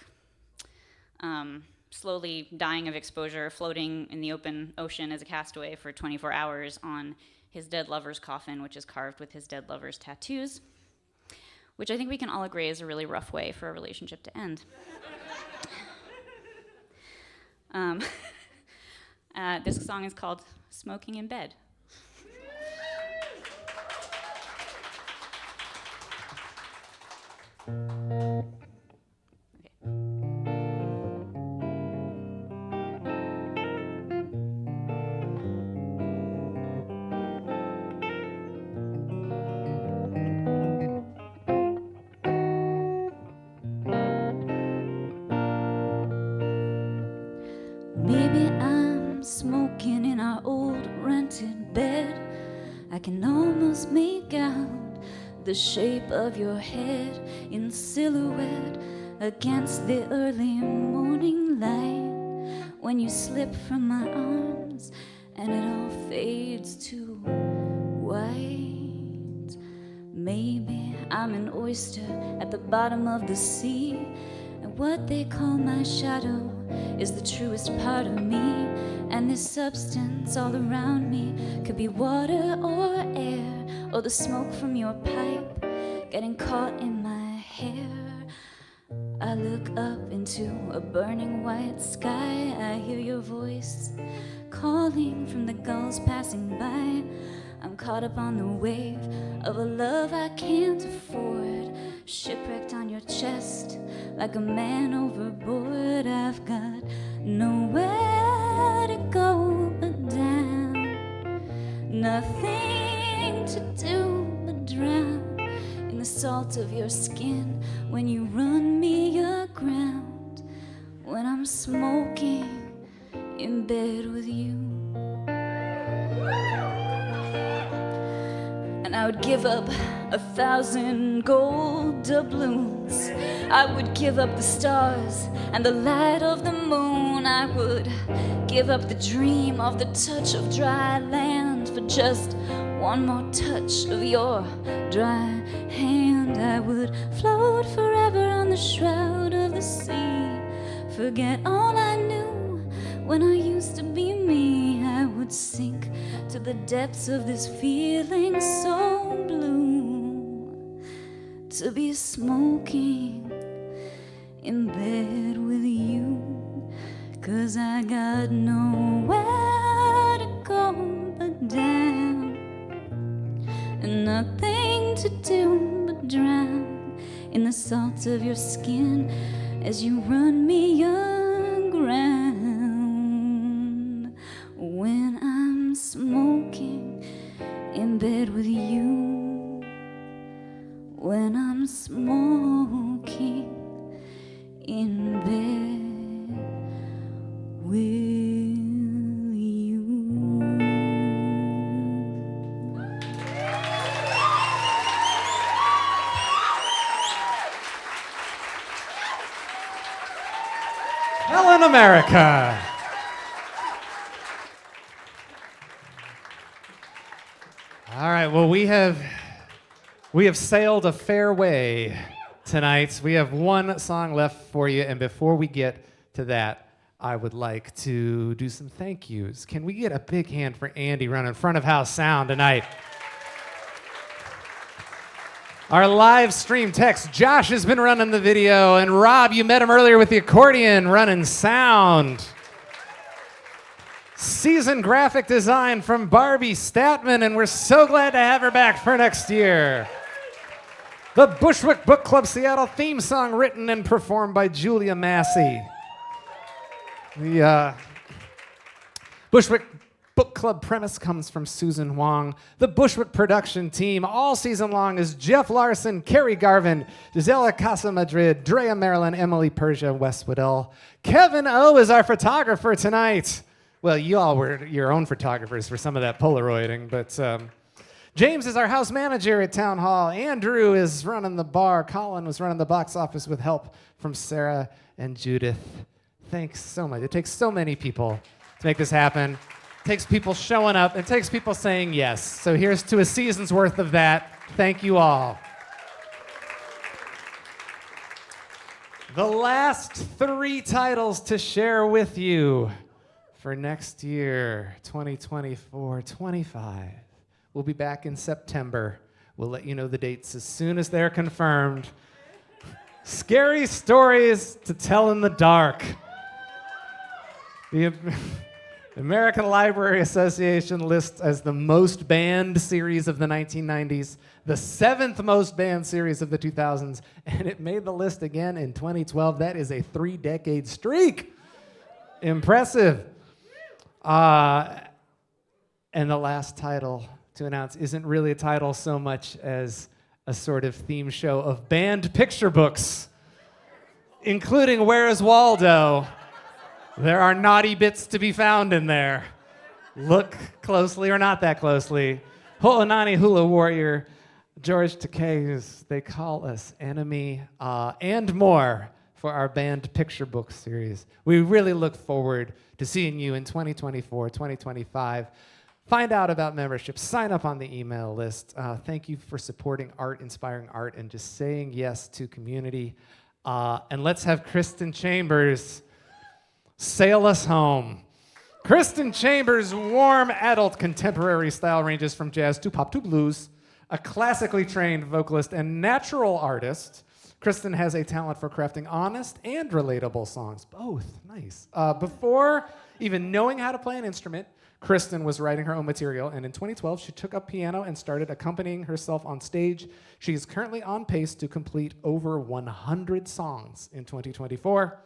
slowly dying of exposure, floating in the open ocean as a castaway for 24 hours on his dead lover's coffin, which is carved with his dead lover's tattoos, which I think we can all agree is a really rough way for a relationship to end. This song is called Smoking in Bed. Maybe I'm smoking in our old rented bed. I can almost make out the shape of your head in silhouette against the early morning light. When you slip from my arms and it all fades to white. Maybe I'm an oyster at the bottom of the sea, and what they call my shadow is the truest part of me. And this substance all around me could be water or air, or the smoke from your pipe getting caught in my hair. I look up into a burning white sky. I hear your voice calling from the gulls passing by. I'm caught up on the wave of a love I can't afford, shipwrecked on your chest like a man overboard. I've got nowhere to go but down, nothing to do but drown in the salt of your skin when you run me aground. When I'm smoking in bed with you, and I would give up 1,000 gold doubloons. I would give up the stars and the light of the moon. I would give up the dream of the touch of dry land for just one more touch of your dry hand. I would float forever on the shroud of the sea, forget all I knew when I used to be me. I would sink to the depths of this feeling so blue, to be smoking in bed with you. 'Cause I got nowhere to go but down, and nothing to do but drown in the salt of your skin as you run me aground. When I'm smoking in bed with you, when I'm smoking in bed with you. Helen America. All right, well, we have sailed a fair way tonight. We have one song left for you, and before we get to that, I would like to do some thank yous. Can we get a big hand for Andy running front of house sound tonight? Our live stream text, Josh has been running the video, and Rob, you met him earlier with the accordion, running sound. season graphic design from Barbie Statman, and we're so glad to have her back for next year. The Bushwick Book Club Seattle theme song written and performed by Julia Massey. The Bushwick Book Club premise comes from Susan Wong. The Bushwick production team all season long is Jeff Larson, Carrie Garvin, Gisela Casa Madrid, Drea Marilyn, Emily Persia, Wes Weddell. Kevin O is our photographer tonight. Well, you all were your own photographers for some of that Polaroiding, but James is our house manager at Town Hall. Andrew is running the bar. Colin was running the box office with help from Sarah and Judith. Thanks so much. It takes so many people to make this happen. It takes people showing up. It takes people saying yes. So here's to a season's worth of that. Thank you all. The last 3 titles to share with you for next year, 2024-25. We'll be back in September. We'll let you know the dates as soon as they're confirmed. Scary stories to tell in the dark. The American Library Association lists as the most banned series of the 1990s, the 7th most banned series of the 2000s, and it made the list again in 2012. That is a 3-decade streak. Impressive. And the last title to announce isn't really a title so much as a sort of theme show of banned picture books, including Where's Waldo? There are naughty bits to be found in there. Look closely or not that closely. Ho'onani Hula Warrior, George Takei's They Call Us Enemy, and more for our banned picture book series. We really look forward to seeing you in 2024, 2025. Find out about membership, sign up on the email list. Thank you for supporting art, inspiring art, and just saying yes to community. And let's have Kristin Chambers sail us home. Kristin Chambers' warm adult contemporary style ranges from jazz to pop to blues. A classically trained vocalist and natural artist, Kristin has a talent for crafting honest and relatable songs. Both, nice. Before even knowing how to play an instrument, Kristin was writing her own material, and in 2012, she took up piano and started accompanying herself on stage. She is currently on pace to complete over 100 songs in 2024.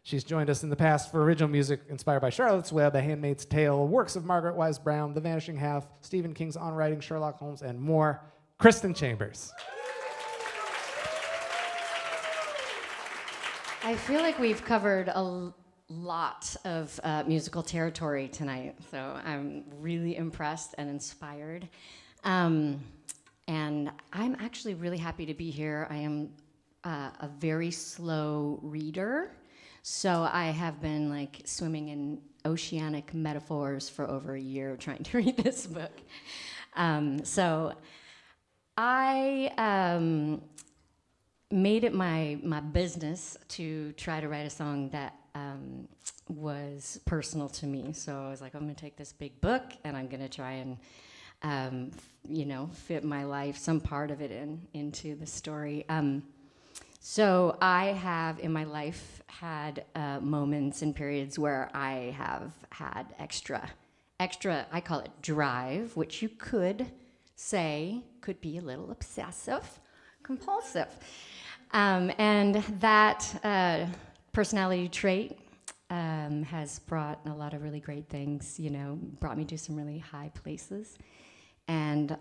She's joined us in the past for original music inspired by Charlotte's Web, A Handmaid's Tale, works of Margaret Wise Brown, The Vanishing Half, Stephen King's On Writing, Sherlock Holmes, and more. Kristin Chambers. I feel like we've covered a lot of musical territory tonight, so I'm really impressed and inspired. And I'm actually really happy to be here. I am a very slow reader. So I have been like swimming in oceanic metaphors for over a year trying to read this book. So I made it my business to try to write a song that was personal to me. So I was like, I'm gonna take this big book and I'm gonna try and fit my life, some part of it into the story. So I have in my life had moments and periods where I have had extra, I call it drive, which you could say could be a little obsessive, compulsive. And that personality trait has brought a lot of really great things, brought me to some really high places and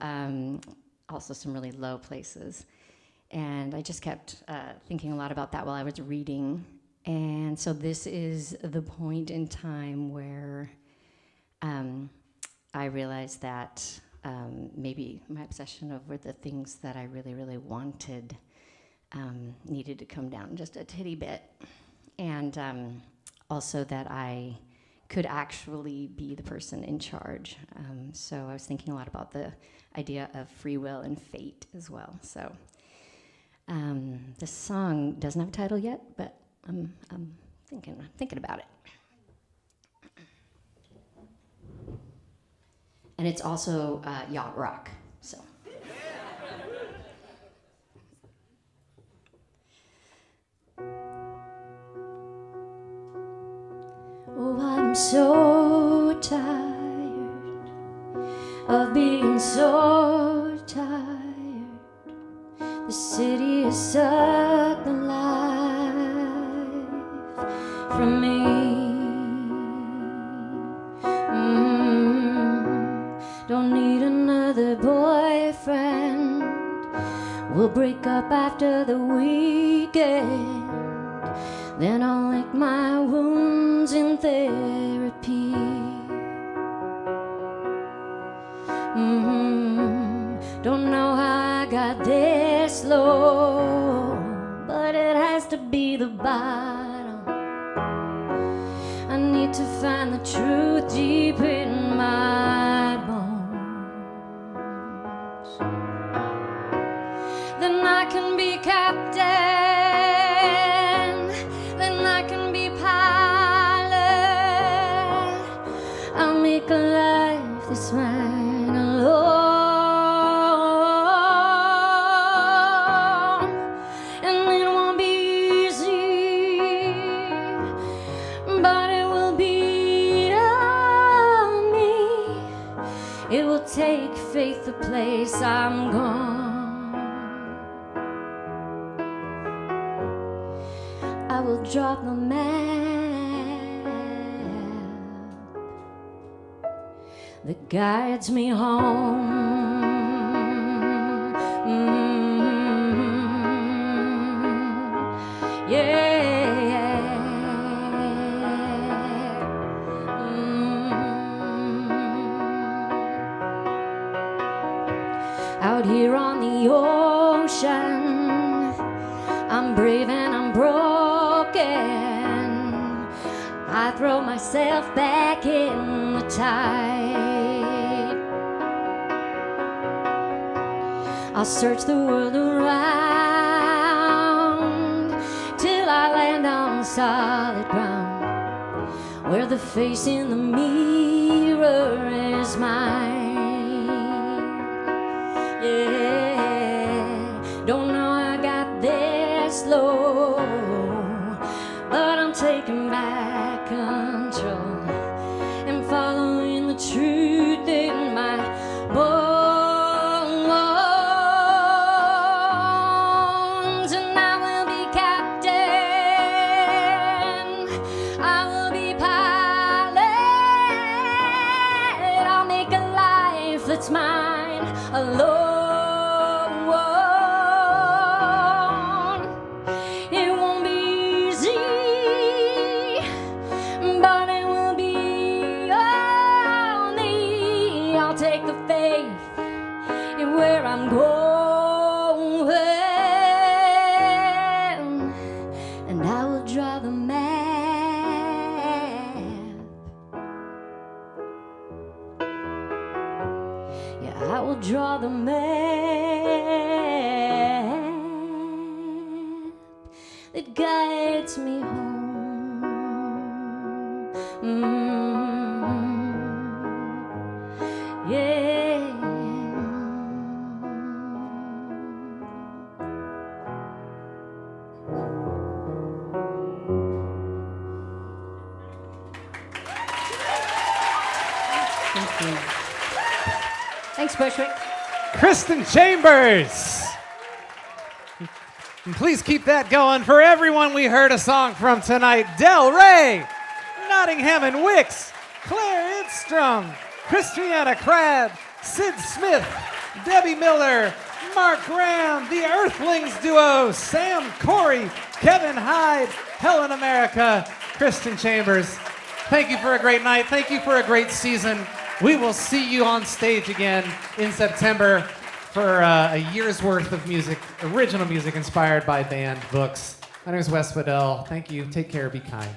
also some really low places. And I just kept thinking a lot about that while I was reading. And so this is the point in time where I realized that maybe my obsession over the things that I really, really wanted needed to come down just a titty bit. And also that I could actually be the person in charge. So I was thinking a lot about the idea of free will and fate as well. So this song doesn't have a title yet, but I'm thinking about it. And it's also yacht rock, so. Oh, I'm so tired of being so tired. The city has sucked the life from me. Don't need another boyfriend. We'll break up after the weekend. Then I'll lick my wounds in therapy. Don't know how I got this low, but it has to be the bottom. I need to find the truth deep in my bones. Then I can be captain, then I can be pilot. I'll make a life that's mine alone. And it won't be easy, but it will be on me. It will take faith to place I'm gone. I will drop the map that guides me home. Out here on the ocean, I'm brave and I'm broken. I throw myself back in the tide. I'll search the world around till I land on solid ground, where the face in the mirror is mine. Yeah, don't know I got this low, but I'm taking back control and following the truth in my bones. And I will be captain, I will be pilot. I'll make a life that's mine alone. I'm going, and I will draw the map. Yeah, I will draw the map that guides me home. Yeah. Thanks, Bushwick. Kristin Chambers. And please keep that going for everyone we heard a song from tonight. Del Rey, Nottingham and Wicks, Claire Idstrom, Christiana Crabbe, Cyd Smith, Debbie Miller, Mark Graham, the Irthlingz Duo, Samcori, Kevin Hyde, Helen America, Kristin Chambers. Thank you for a great night. Thank you for a great season. We will see you on stage again in September for a year's worth of music, original music inspired by banned books. My name is Wes Weddell. Thank you. Take care. Be kind.